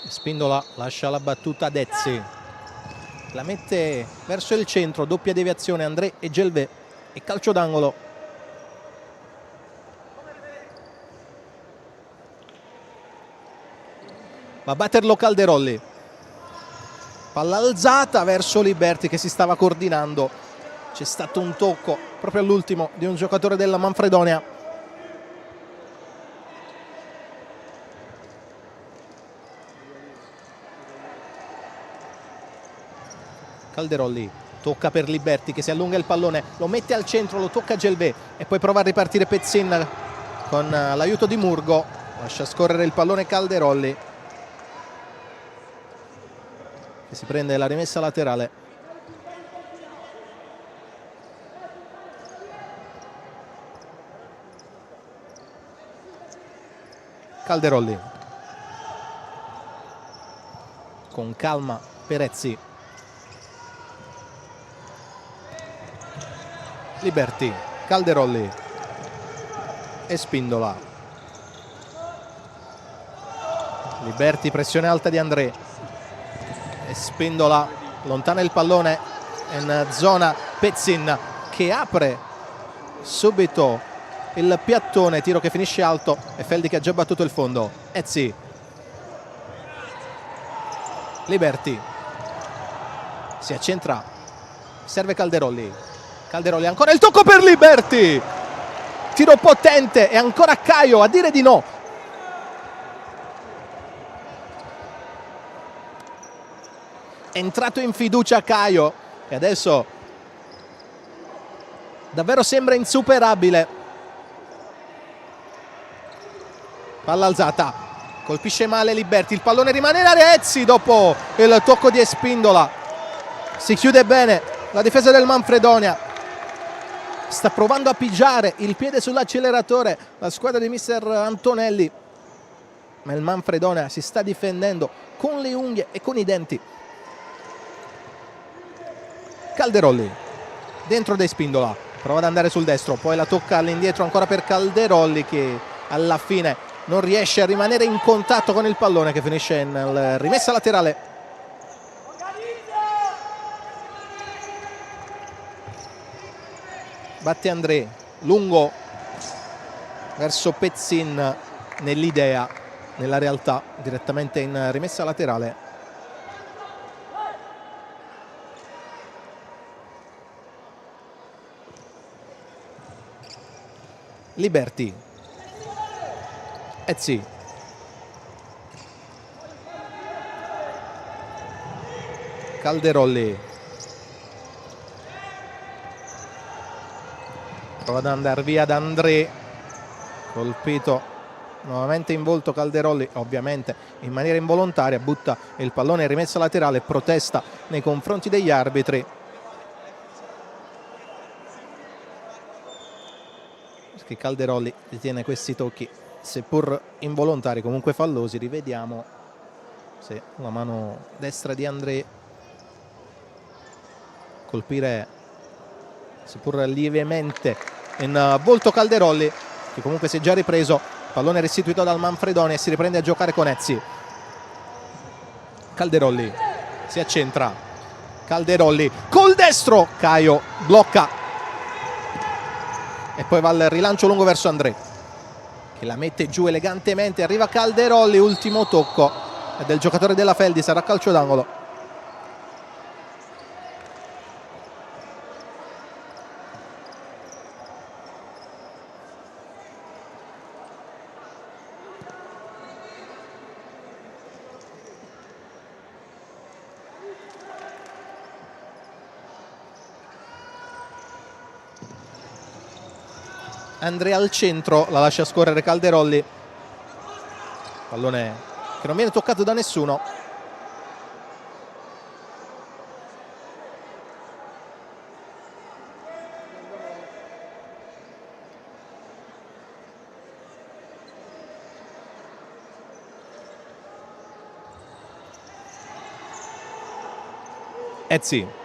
Spindola lascia la battuta a Dezzi, la mette verso il centro, doppia deviazione André e Gelvé e calcio d'angolo. va a batterlo Calderolli. Palla alzata verso Liberti che si stava coordinando, c'è stato un tocco proprio all'ultimo di un giocatore della Manfredonia. Calderolli tocca per Liberti che si allunga il pallone, lo mette al centro, lo tocca Gelvé e poi prova a ripartire Pezzin con l'aiuto di Murgo. Lascia scorrere il pallone Calderolli che si prende la rimessa laterale. Calderolli con calma Perezzi. Liberti, Calderolli e Spindola. Liberti, pressione alta di André e Spindola lontana il pallone in zona. Pezzin che apre subito il piattone, tiro che finisce alto e Feldi che ha già battuto il fondo. Ezzi, Liberti si accentra, serve Calderolli. Calderolli ancora il tocco per Liberti, tiro potente e ancora Caio a dire di no. È entrato in fiducia Caio e adesso davvero sembra insuperabile. Palla alzata, colpisce male Liberti, il pallone rimane in area. Ezzi dopo il tocco di Espindola, si chiude bene la difesa del Manfredonia. Sta provando a pigiare il piede sull'acceleratore la squadra di mister Antonelli, ma il Manfredonia si sta difendendo con le unghie e con i denti. Calderolli dentro De Spindola, prova ad andare sul destro, poi la tocca all'indietro ancora per Calderolli che alla fine non riesce a rimanere in contatto con il pallone che finisce in rimessa laterale. Batte André, lungo verso Pezzin nell'idea, nella realtà direttamente in rimessa laterale. Liberti, Ezzi, Calderolli, prova ad andare via da André, colpito nuovamente in volto Calderolli, ovviamente in maniera involontaria, butta il pallone in rimessa laterale, protesta nei confronti degli arbitri. Che Calderolli ritiene questi tocchi seppur involontari comunque fallosi. Rivediamo se la mano destra di André colpire seppur lievemente in volto Calderolli, che comunque si è già ripreso, pallone restituito dal Manfredonia e si riprende a giocare con Ezzi. Calderolli si accentra, Calderolli col destro, Caio blocca e poi va al rilancio lungo verso André che la mette giù elegantemente. Arriva Calderolli, ultimo tocco del giocatore della Feldi, sarà calcio d'angolo. Andrea al centro, la lascia scorrere Calderolli, pallone che non viene toccato da nessuno. Ezzi,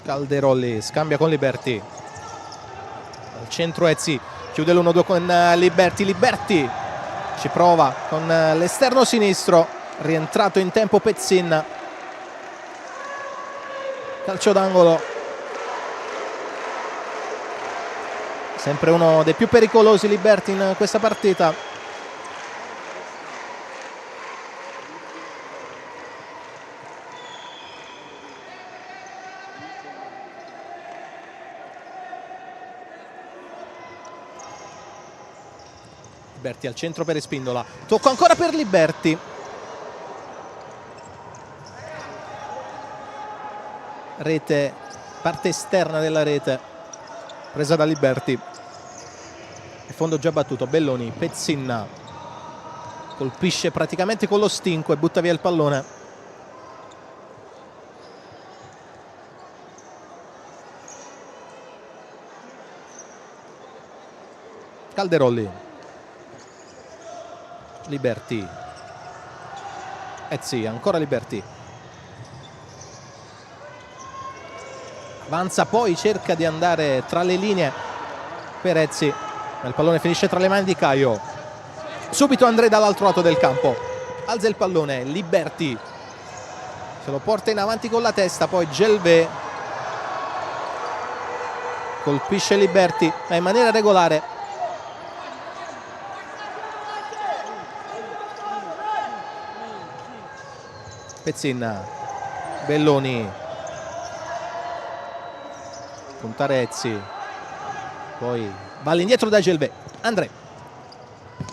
Calderolli scambia con Liberti, al centro Ezzi, chiude l'1-2 con Liberti, Liberti ci prova con l'esterno sinistro, rientrato in tempo Pezzin, calcio d'angolo sempre uno dei più pericolosi Liberty in questa partita. Liberty al centro per Espindola, tocco ancora per Liberty, rete, parte esterna della rete presa da Liberty e fondo già battuto. Belloni, Pezzin colpisce praticamente con lo stinco e butta via il pallone. Calderolli, Liberty, Ezzi, ancora Liberty, avanza, poi cerca di andare tra le linee per Ezzi, ma il pallone finisce tra le mani di Caio. Subito André dall'altro lato del campo, alza il pallone, Liberty se lo porta in avanti con la testa, poi Gelvé colpisce Liberty ma in maniera regolare. Pezzin, Belloni, puntare Ezzi, poi va all'indietro da Gelvé. André,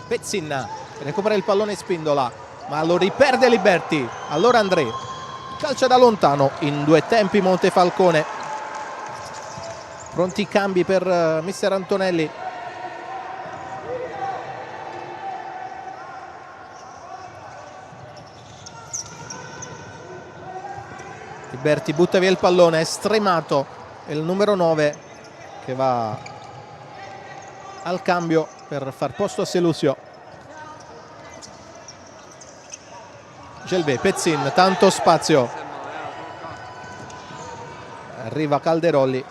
Pezzin recupera il pallone Spindola ma lo riperde Liberty. Allora André calcia da lontano in due tempi Montefalcone. Pronti i cambi per mister Antonelli. Liberty butta via il pallone, è stremato, è il numero 9 che va al cambio per far posto a Selusio. Gelvé, Pezzin, tanto spazio, arriva Calderolli,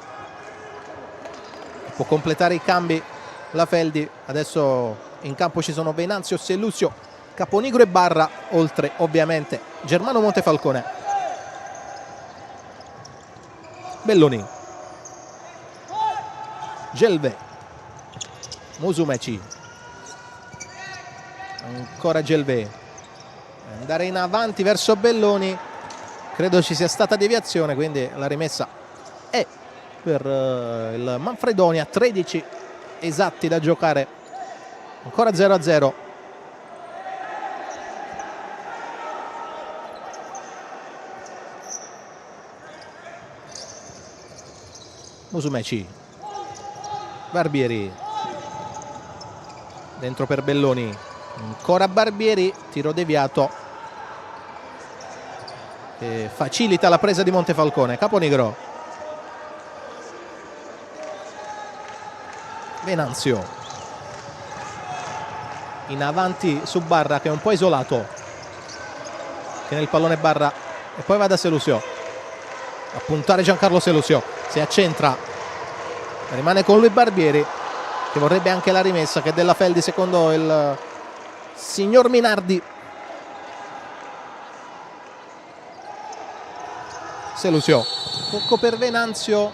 può completare i cambi la Feldi. Adesso in campo ci sono Venanzio, Selusio, Caponigro e Barra, oltre ovviamente Germano Montefalcone. Belloni, Gelvé, Musumeci, ancora Gelvé, andare in avanti verso Belloni, credo ci sia stata deviazione, quindi la rimessa è per il Manfredonia. 13 esatti da giocare, ancora 0-0. Musumeci, Barbieri, dentro per Belloni, ancora Barbieri, tiro deviato che facilita la presa di Montefalcone. Caponigro, Venanzio, in avanti su Barra che è un po' isolato, tiene il pallone Barra e poi va da Selusio a puntare. Giancarlo Selusio si accentra, rimane con lui Barbieri che vorrebbe anche la rimessa, che è della Feldi secondo il signor Minardi. Selusio, tocco per Venanzio,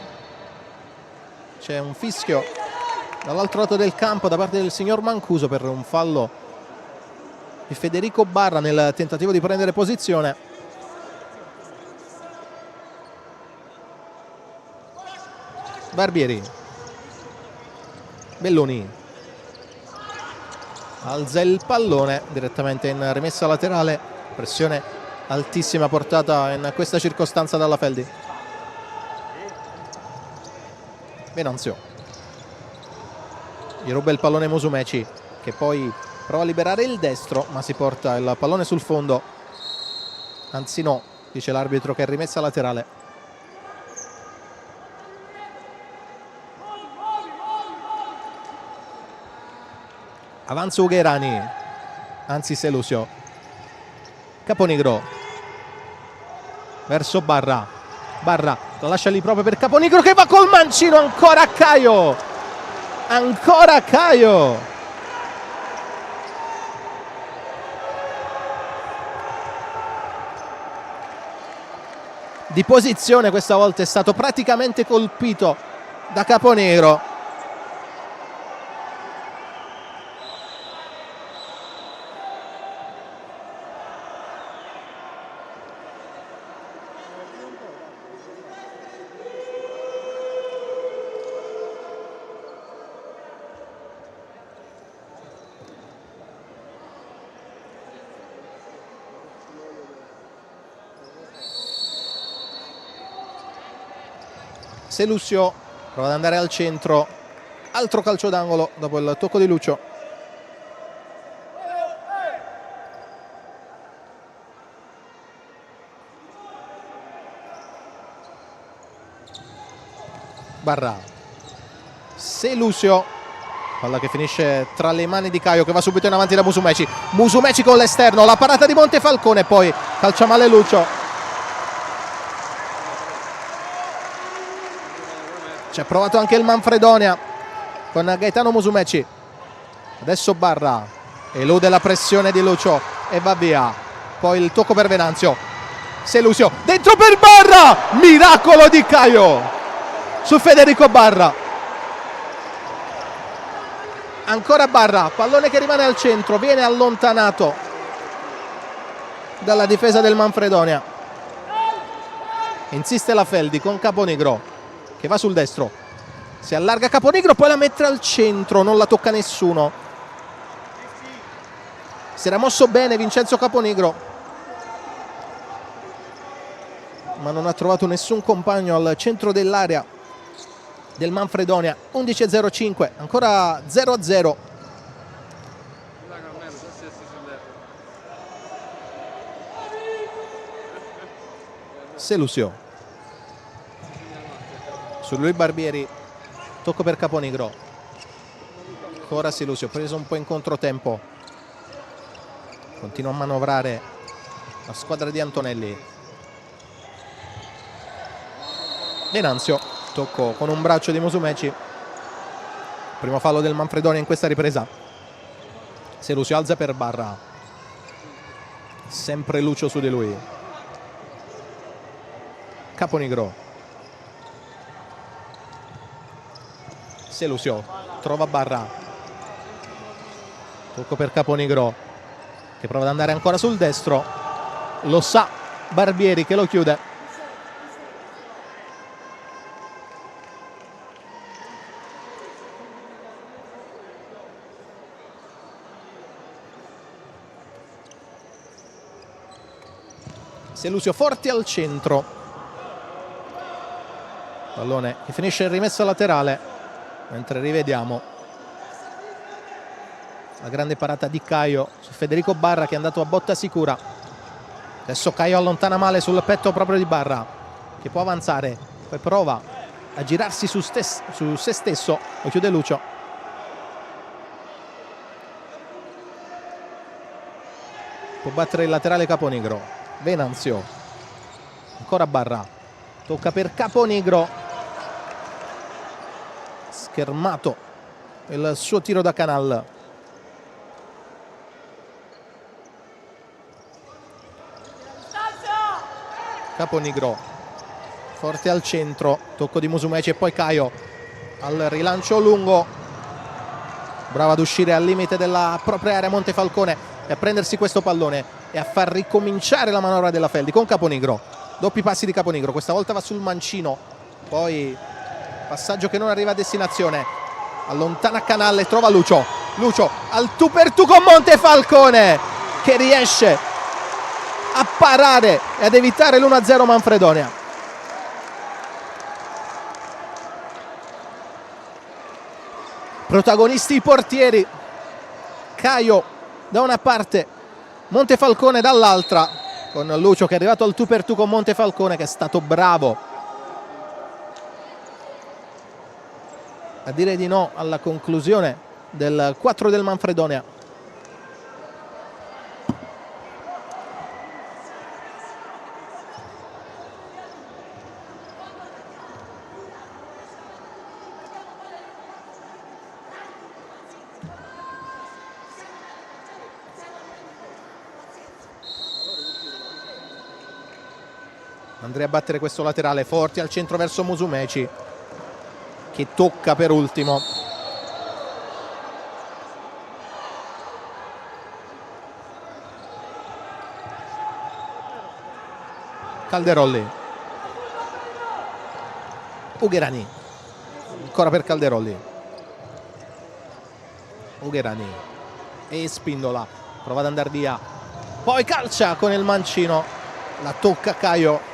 c'è un fischio dall'altro lato del campo da parte del signor Mancuso per un fallo di Federico Barra nel tentativo di prendere posizione. Barbieri, Belloni, alza il pallone direttamente in rimessa laterale, pressione altissima portata in questa circostanza dalla Feldi. Venanzio, gli ruba il pallone Musumeci che poi prova a liberare il destro ma si porta il pallone sul fondo, anzi no, dice l'arbitro che è rimessa laterale. Avanza Ugherani, anzi Selusio, Caponigro verso Barra, Barra la lascia lì proprio per Caponigro che va col mancino, ancora Caio, ancora Caio. Di posizione questa volta è stato praticamente colpito da Caponigro. Selusio prova ad andare al centro, altro calcio d'angolo dopo il tocco di Lucio. Barra, Selusio, palla che finisce tra le mani di Caio che va subito in avanti da Musumeci. Musumeci con l'esterno, la parata di Montefalcone, poi calcia male Lucio. Ci ha provato anche il Manfredonia con Gaetano Musumeci. Adesso Barra elude la pressione di Lucio e va via. Poi il tocco per Venanzio. Selusio dentro per Barra, miracolo di Caio su Federico Barra. Ancora Barra, pallone che rimane al centro, viene allontanato dalla difesa del Manfredonia. Insiste la Feldi con Caponigro che va sul destro, si allarga Caponigro, poi la mette al centro, non la tocca nessuno. Si era mosso bene Vincenzo Caponigro, ma non ha trovato nessun compagno al centro dell'area del Manfredonia. 11:05, ancora 0-0. Selusio su lui Barbieri, tocco per Caponigro. Ancora Selusio, preso un po' in controtempo, continua a manovrare la squadra di Antonelli. Venanzio, tocco con un braccio di Musumeci, primo fallo del Manfredonia in questa ripresa. Selusio alza per Barra, sempre Lucio su di lui. Caponigro, Selusio trova Barra, tocco per Caponigro che prova ad andare ancora sul destro, lo sa Barbieri che lo chiude. Selusio forte al centro, pallone che finisce in rimessa laterale, mentre rivediamo la grande parata di Caio su Federico Barra che è andato a botta sicura. Adesso Caio allontana male sul petto proprio di Barra che può avanzare, poi prova a girarsi su se stesso, lo chiude Lucio. Può battere il laterale Caponigro. Venanzio, ancora Barra, tocca per Caponigro, schermato il suo tiro da Canal. Caponigro forte al centro, tocco di Musumeci e poi Caio al rilancio lungo, brava ad uscire al limite della propria area Montefalcone e a prendersi questo pallone e a far ricominciare la manovra della Feldi con Caponigro. Doppi passi di Caponigro, questa volta va sul mancino, poi passaggio che non arriva a destinazione, allontana Canale, trova Lucio, Lucio al tu per tu con Montefalcone che riesce a parare e ad evitare l'1-0 Manfredonia. Protagonisti i portieri, Caio da una parte, Montefalcone dall'altra, con Lucio che è arrivato al tu per tu con Montefalcone che è stato bravo a dire di no alla conclusione del 4 del Manfredonia. Andrea a battere questo laterale, forti al centro verso Musumeci che tocca per ultimo. Calderolli, Ugherani, ancora per Calderolli, Ugherani e Spindola, prova ad andare via, poi calcia con il mancino, la tocca Caio.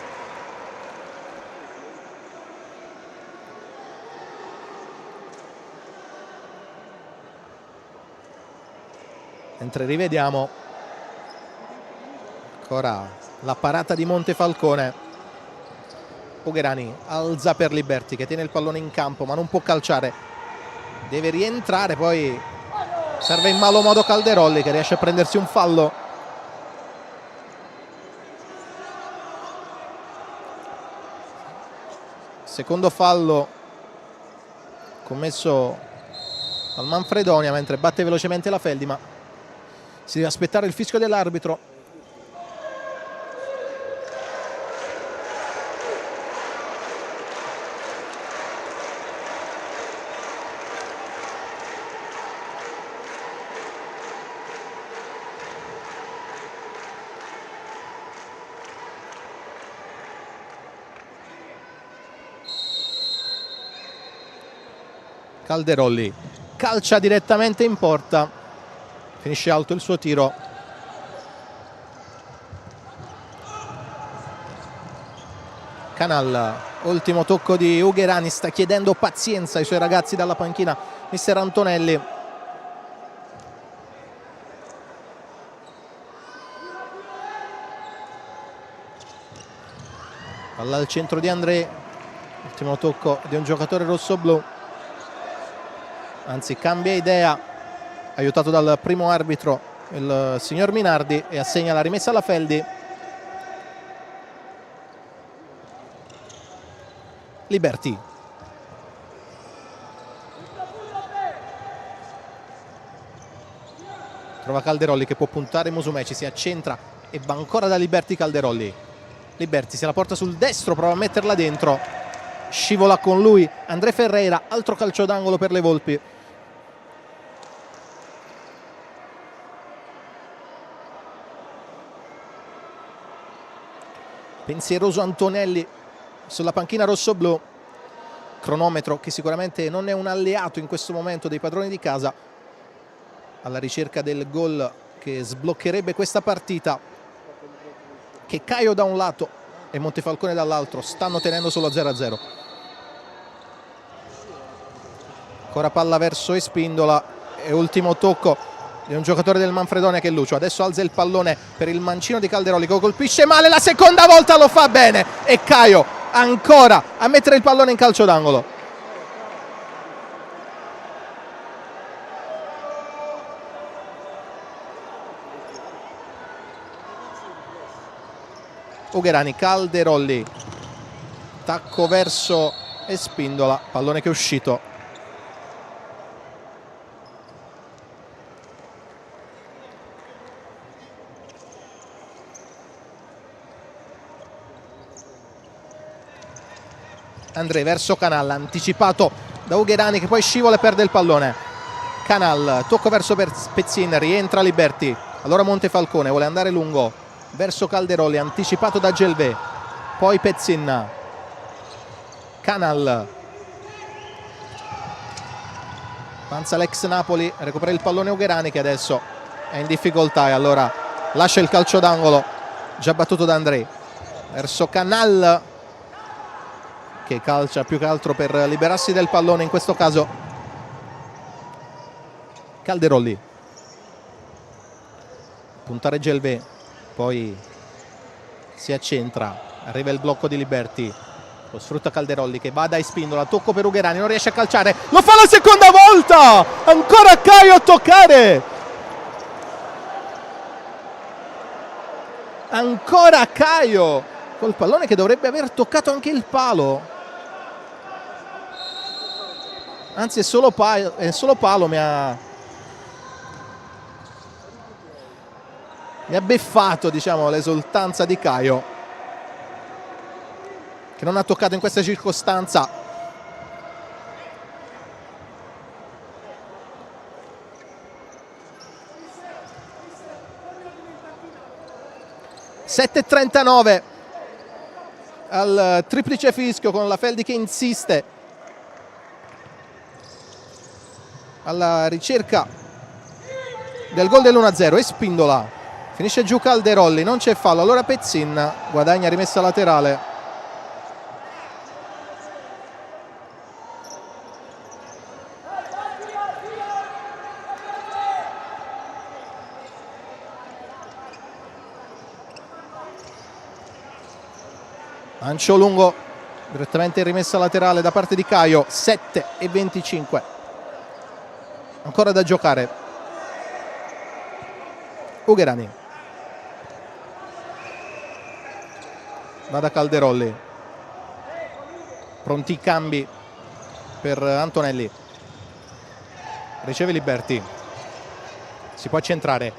mentre rivediamo ancora la parata di Montefalcone. Ugherani alza per Liberty che tiene il pallone in campo ma non può calciare, deve rientrare, poi serve in malo modo Calderolli che riesce a prendersi un fallo. Secondo fallo commesso al Manfredonia, mentre batte velocemente la Feldi, ma si deve aspettare il fischio dell'arbitro. Calderolli calcia direttamente in porta, finisce alto il suo tiro. Canal, ultimo tocco di Ugherani, sta chiedendo pazienza ai suoi ragazzi dalla panchina mister Antonelli. Palla al centro di André, ultimo tocco di un giocatore rossoblu. Anzi, cambia idea, aiutato dal primo arbitro, il signor Minardi, e assegna la rimessa alla Feldi. Liberty. Trova Calderolli che può puntare Musumeci, si accentra e va ancora da Liberty Calderolli. Liberty se la porta sul destro, prova a metterla dentro, scivola con lui André Ferreira, altro calcio d'angolo per le Volpi. Pensieroso Antonelli sulla panchina rossoblù, cronometro che sicuramente non è un alleato in questo momento dei padroni di casa, alla ricerca del gol che sbloccherebbe questa partita, che Caio da un lato e Montefalcone dall'altro stanno tenendo solo a 0-0. Ancora palla verso Espindola e ultimo tocco di un giocatore del Manfredonia che è Lucio. Adesso alza il pallone per il mancino di Calderolli che colpisce male, la seconda volta lo fa bene, e Caio ancora a mettere il pallone in calcio d'angolo. Ugherani, Calderolli, tacco verso Espindola, pallone che è uscito. André verso Canal, anticipato da Ugherani che poi scivola e perde il pallone. Canal, tocco verso Pezzin, rientra Liberty, allora Montefalcone vuole andare lungo verso Calderolli, anticipato da Gelvé, poi Pezzin. Canal, avanza l'ex Napoli, recupera il pallone Ugherani che adesso è in difficoltà e allora lascia il calcio d'angolo già battuto da André verso Canal, che calcia più che altro per liberarsi del pallone, in questo caso Calderolli, puntare Gelvé, poi si accentra, arriva il blocco di Liberty, lo sfrutta Calderolli che va da Espindola, tocco per Ugherani, non riesce a calciare, lo fa la seconda volta, ancora Caio a toccare, ancora Caio col pallone che dovrebbe aver toccato anche il palo. Anzi è solo palo, mi ha beffato, diciamo, l'esultanza di Caio, che non ha toccato in questa circostanza. (7:39) al triplice fischio, con la Feldi che insiste alla ricerca del gol dell'1-0. Espindola, finisce giù Calderolli, non c'è fallo, allora Pezzin guadagna rimessa laterale. Lancio lungo, direttamente in rimessa laterale da parte di Caio. 7:25 ancora da giocare. Ugherani va da Calderolli, pronti i cambi per Antonelli, riceve Liberti, si può accentrare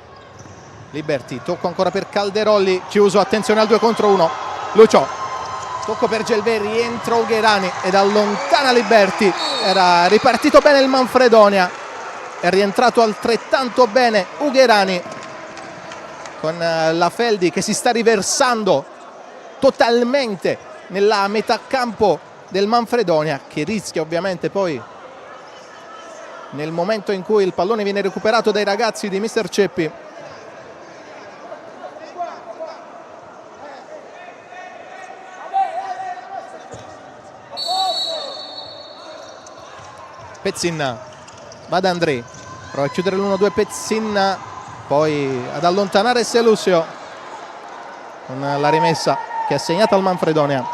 Liberti, tocco ancora per Calderolli, chiuso, attenzione al 2 contro 1. Lucio, tocco per Gelbè, rientra Ugherani ed allontana Liberti. Era ripartito bene il Manfredonia, è rientrato altrettanto bene Ugherani, con la Feldi che si sta riversando totalmente nella metà campo del Manfredonia, che rischia ovviamente poi, nel momento in cui il pallone viene recuperato dai ragazzi di Mister Ceppi, Pezzin va da André, prova a chiudere l'1-2 Pezzin, poi ad allontanare Selusio con la rimessa che è assegnata al Manfredonia.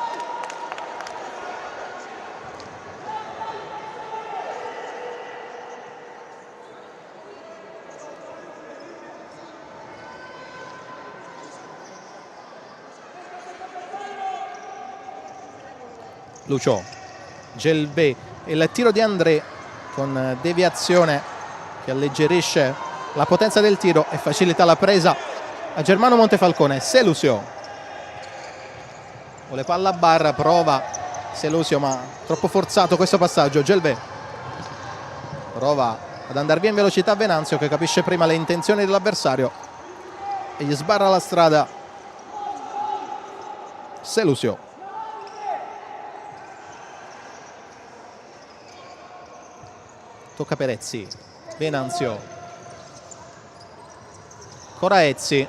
Lucio, Gelbè, il tiro di André con deviazione che alleggerisce la potenza del tiro e facilita la presa a Germano Montefalcone. Selusio vuole palla a barra, prova Selusio ma troppo forzato questo passaggio. Gelbè prova ad andare via in velocità Venanzio, che capisce prima le intenzioni dell'avversario e gli sbarra la strada. Selusio, tocca per Ezzi, Venanzio, ancora Ezzi,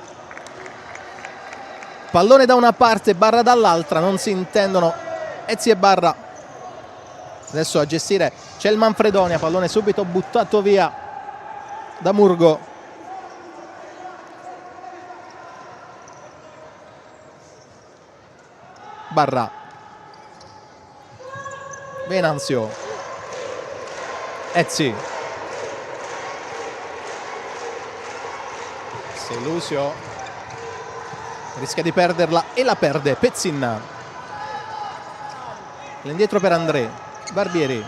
pallone da una parte, Barra dall'altra, non si intendono Ezzi e Barra. Adesso a gestire c'è il Manfredonia, pallone subito buttato via da Murgo. Barra, Venanzio, Ezzi, Selusio rischia di perderla e la perde. Pezzin, l'indietro per André, Barbieri,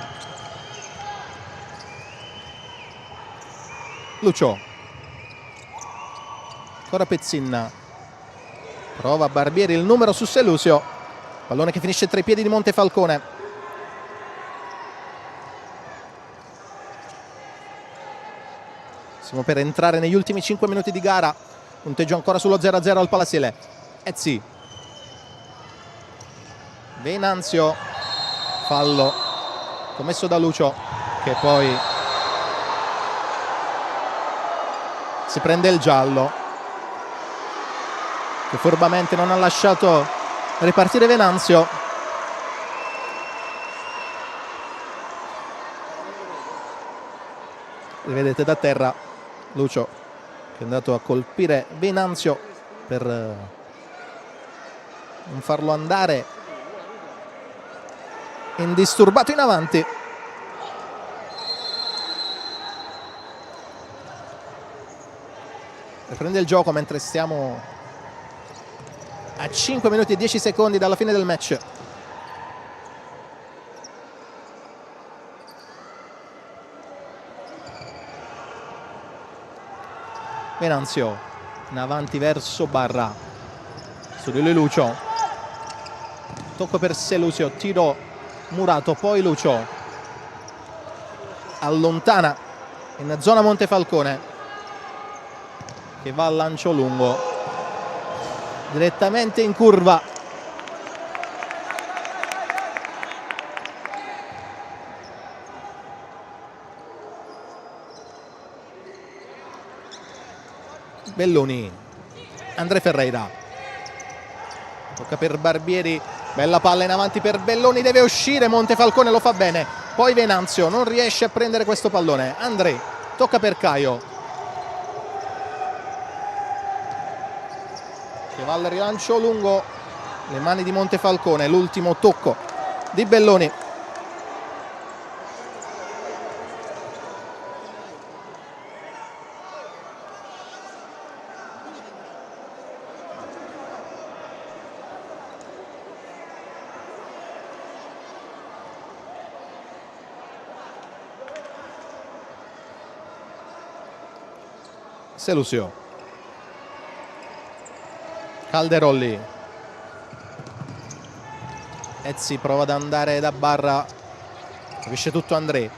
Lucio, ancora Pezzin, prova Barbieri, il numero su Selusio, pallone che finisce tra i piedi di Montefalcone. Siamo per entrare negli ultimi 5 minuti di gara, punteggio ancora sullo 0-0 al Palazile. Ezzi, Venanzio, fallo commesso da Lucio, che poi si prende il giallo, che furbamente non ha lasciato ripartire Venanzio. Rivedete da terra Lucio che è andato a colpire Venanzio per non farlo andare indisturbato in avanti. Riprende il gioco mentre stiamo a 5 minuti e 10 secondi dalla fine del match. Venanzio in avanti verso Barra, su di lui Lucio, tocco per Selusio, tiro murato, poi Lucio allontana in zona Montefalcone, che va al lancio lungo direttamente in curva. Belloni, André Ferreira, tocca per Barbieri, bella palla in avanti per Belloni, deve uscire Montefalcone, lo fa bene, poi Venanzio non riesce a prendere questo pallone. André, tocca per Caio, che va al rilancio lungo, le mani di Montefalcone, l'ultimo tocco di Belloni. Selusio, Calderolli, Ezzi prova ad andare da Barra, capisce tutto André,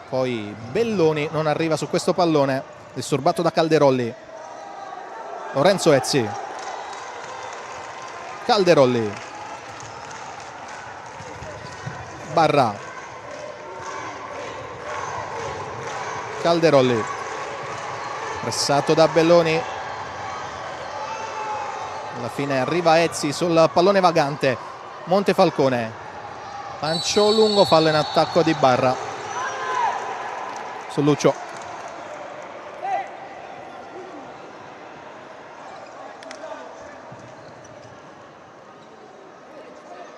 poi Belloni non arriva su questo pallone, disturbato da Calderolli. Lorenzo Ezzi, Calderolli, Barra, Calderolli, pressato da Belloni, alla fine arriva Ezzi sul pallone vagante. Montefalcone, lancio lungo, fallo in attacco di Barra su Lucio.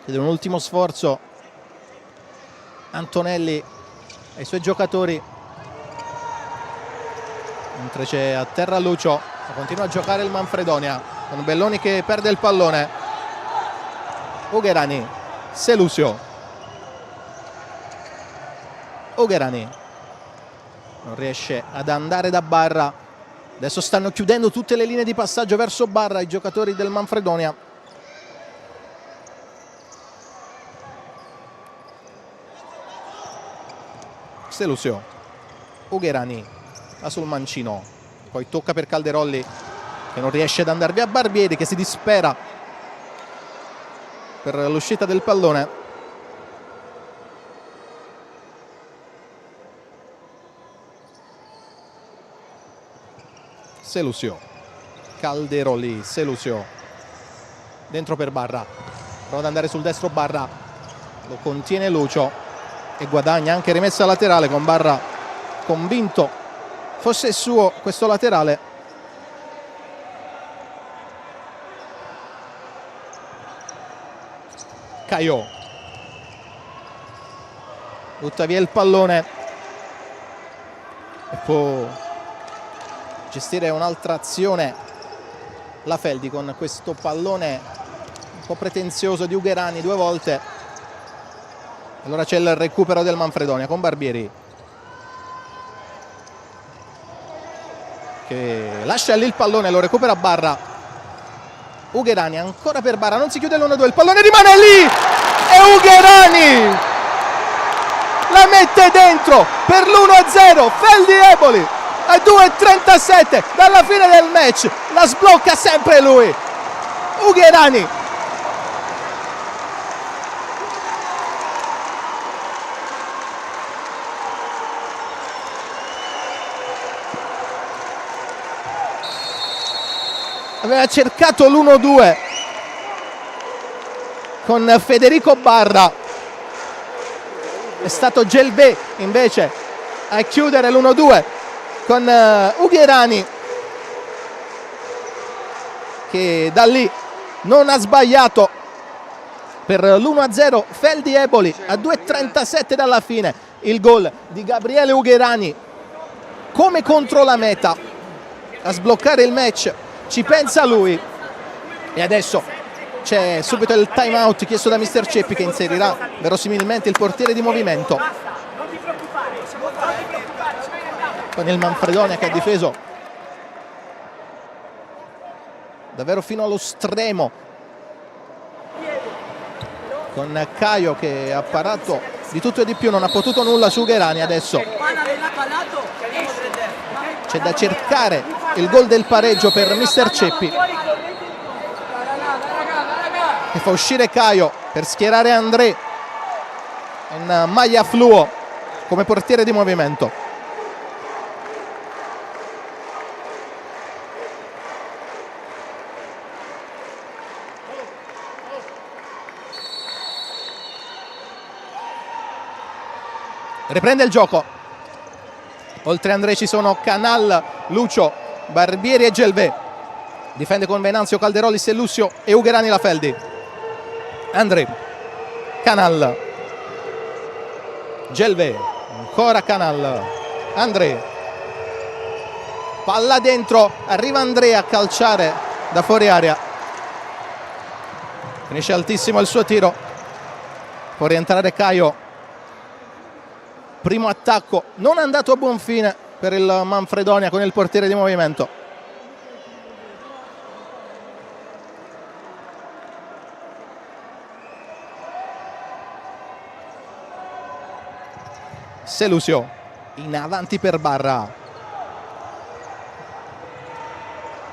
Chiede un ultimo sforzo Antonelli ai suoi giocatori, mentre c'è a terra Lucio. Continua a giocare il Manfredonia con Belloni che perde il pallone. Ugherani, Selusio, Ugherani non riesce ad andare da Barra. Adesso stanno chiudendo tutte le linee di passaggio verso Barra i giocatori del Manfredonia. Selusio, Ugherani va sul mancino, poi tocca per Calderolli che non riesce ad andare via. Barbieri che si dispera per l'uscita del pallone. Selusio, Calderolli, Selusio dentro per Barra, prova ad andare sul destro Barra, lo contiene Lucio e guadagna anche rimessa laterale con Barra convinto fosse suo questo laterale. Caio butta via il pallone e può gestire un'altra azione la Feldi con questo pallone un po' pretenzioso di Ugherani due volte. Allora c'è il recupero del Manfredonia con Barbieri che lascia lì il pallone, lo recupera Barra. Ugherani ancora per Barra, non si chiude l'1-2, il pallone rimane lì e Ugherani la mette dentro per l'1-0. Feldi Eboli a 2:37 dalla fine del match, la sblocca sempre lui, Ugherani. Aveva cercato l'1-2 con Federico Barra, è stato Gelbé invece a chiudere l'1-2 con Ugherani che da lì non ha sbagliato per l'1-0. Feldi Eboli a 2:37 dalla fine, il gol di Gabriele Ugherani come contro la meta a sbloccare il match. Ci pensa lui e adesso c'è subito il time out chiesto da mister Ceppi che inserirà verosimilmente il portiere di movimento con il Manfredonia che ha difeso davvero fino allo stremo, con Caio che ha parato di tutto e di più, non ha potuto nulla su Ugherani. Adesso c'è da cercare il gol del pareggio per mister Ceppi che fa uscire Caio per schierare André in maglia fluo come portiere di movimento. Riprende il gioco, oltre a André ci sono Canal, Lucio, Barbieri e Gelbé. Difende con Venanzio, Calderolli, Selusio e Ugherani la Feldi. André, Canal, Gelvé, ancora Canal, André, palla dentro, arriva André a calciare da fuori area, finisce altissimo il suo tiro, può rientrare Caio, primo attacco non andato a buon fine per il Manfredonia con il portiere di movimento. Selusio in avanti per Barra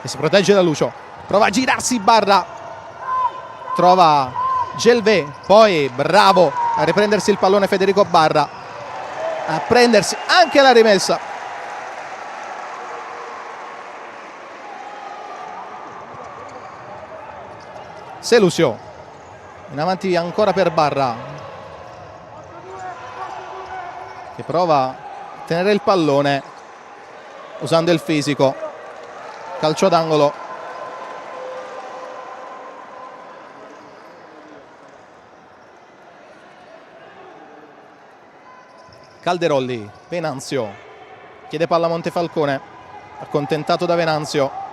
che si protegge da Lucio, prova a girarsi Barra, trova Gelvé, poi bravo a riprendersi il pallone Federico Barra, a prendersi anche la rimessa. Selusio in avanti ancora per Barra che prova a tenere il pallone usando il fisico, calcio d'angolo. Calderolli, Venanzio, chiede palla a Montefalcone, accontentato da Venanzio.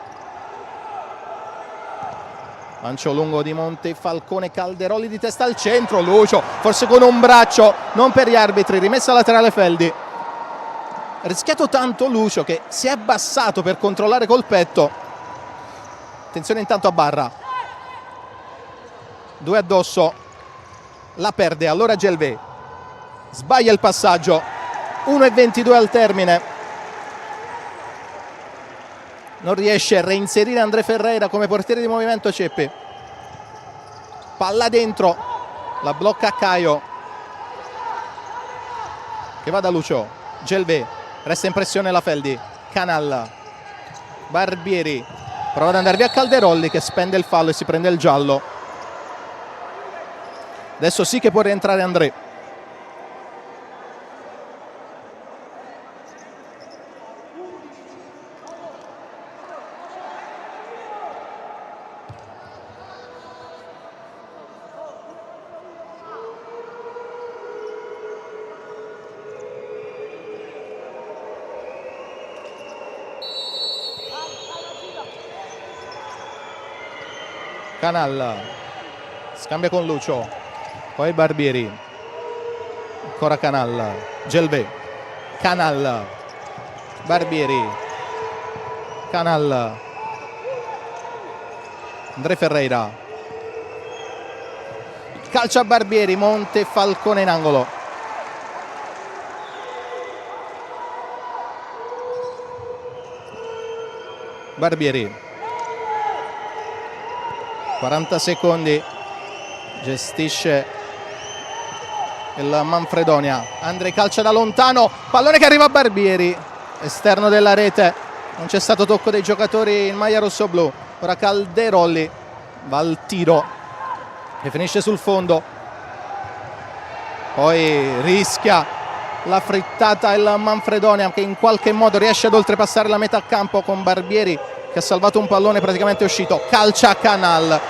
Lancio lungo di Montefalcone, Calderolli di testa al centro, Lucio, forse con un braccio, non per gli arbitri, rimessa laterale Feldi. Ha rischiato tanto Lucio che si è abbassato per controllare col petto. Attenzione intanto a Barra. 2 addosso, la perde, allora Gelvé. Sbaglia il passaggio, 1:22 al termine. Non riesce a reinserire André Ferreira come portiere di movimento Ceppi. Palla dentro, la blocca Caio che va da Lucio. Gelvé, resta in pressione la Feldi. Canal, Barbieri, prova ad andare via Calderolli che spende il fallo e si prende il giallo. Adesso sì che può rientrare André. Canal scambia con Lucio, poi Barbieri, ancora Canal, Gelvé, Canal, Barbieri, Canal, André Ferreira, calcia a Barbieri, Montefalcone in angolo. Barbieri, 40 secondi, gestisce il Manfredonia. André calcia da lontano, pallone che arriva a Barbieri, esterno della rete, non c'è stato tocco dei giocatori in maglia rossoblu. Ora Calderolli va al tiro e finisce sul fondo, poi rischia la frittata il Manfredonia che in qualche modo riesce ad oltrepassare la metà campo con Barbieri che ha salvato un pallone praticamente uscito. Calcia a Canal,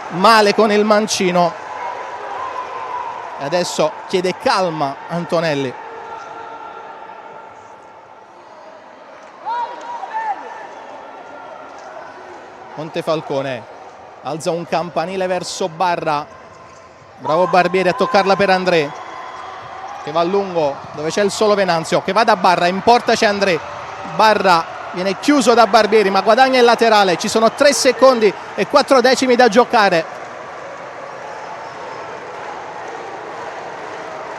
male con il mancino e adesso chiede calma Antonelli. Montefalcone alza un campanile verso Barra, bravo Barbieri a toccarla per André che va a lungo dove c'è il solo Venanzio, che va da Barra, in porta c'è André, Barra viene chiuso da Barbieri ma guadagna il laterale, ci sono 3 secondi e 4 decimi da giocare.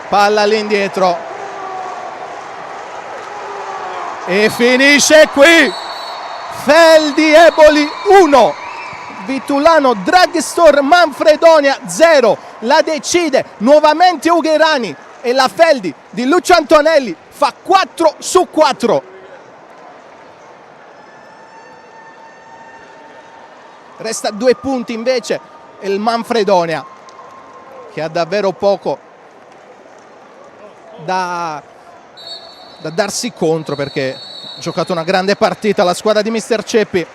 Palla all'indietro e finisce qui. Feldi Eboli 1, Vitulano Drugstore Manfredonia 0. La decide nuovamente Ugherani e la Feldi di Lucio Antonelli fa 4/4. Resta 2 punti invece il Manfredonia che ha davvero poco da darsi contro perché ha giocato una grande partita la squadra di Mister Ceppi.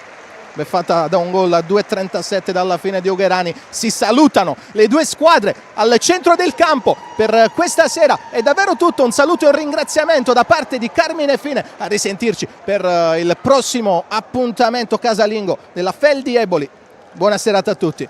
beffata da un gol a 2:37 dalla fine di Ugherani. Si salutano le due squadre al centro del campo per questa sera. È davvero tutto, un saluto e un ringraziamento da parte di Carmine Fine. A risentirci per il prossimo appuntamento casalingo della Feldi Eboli. Buona serata a tutti.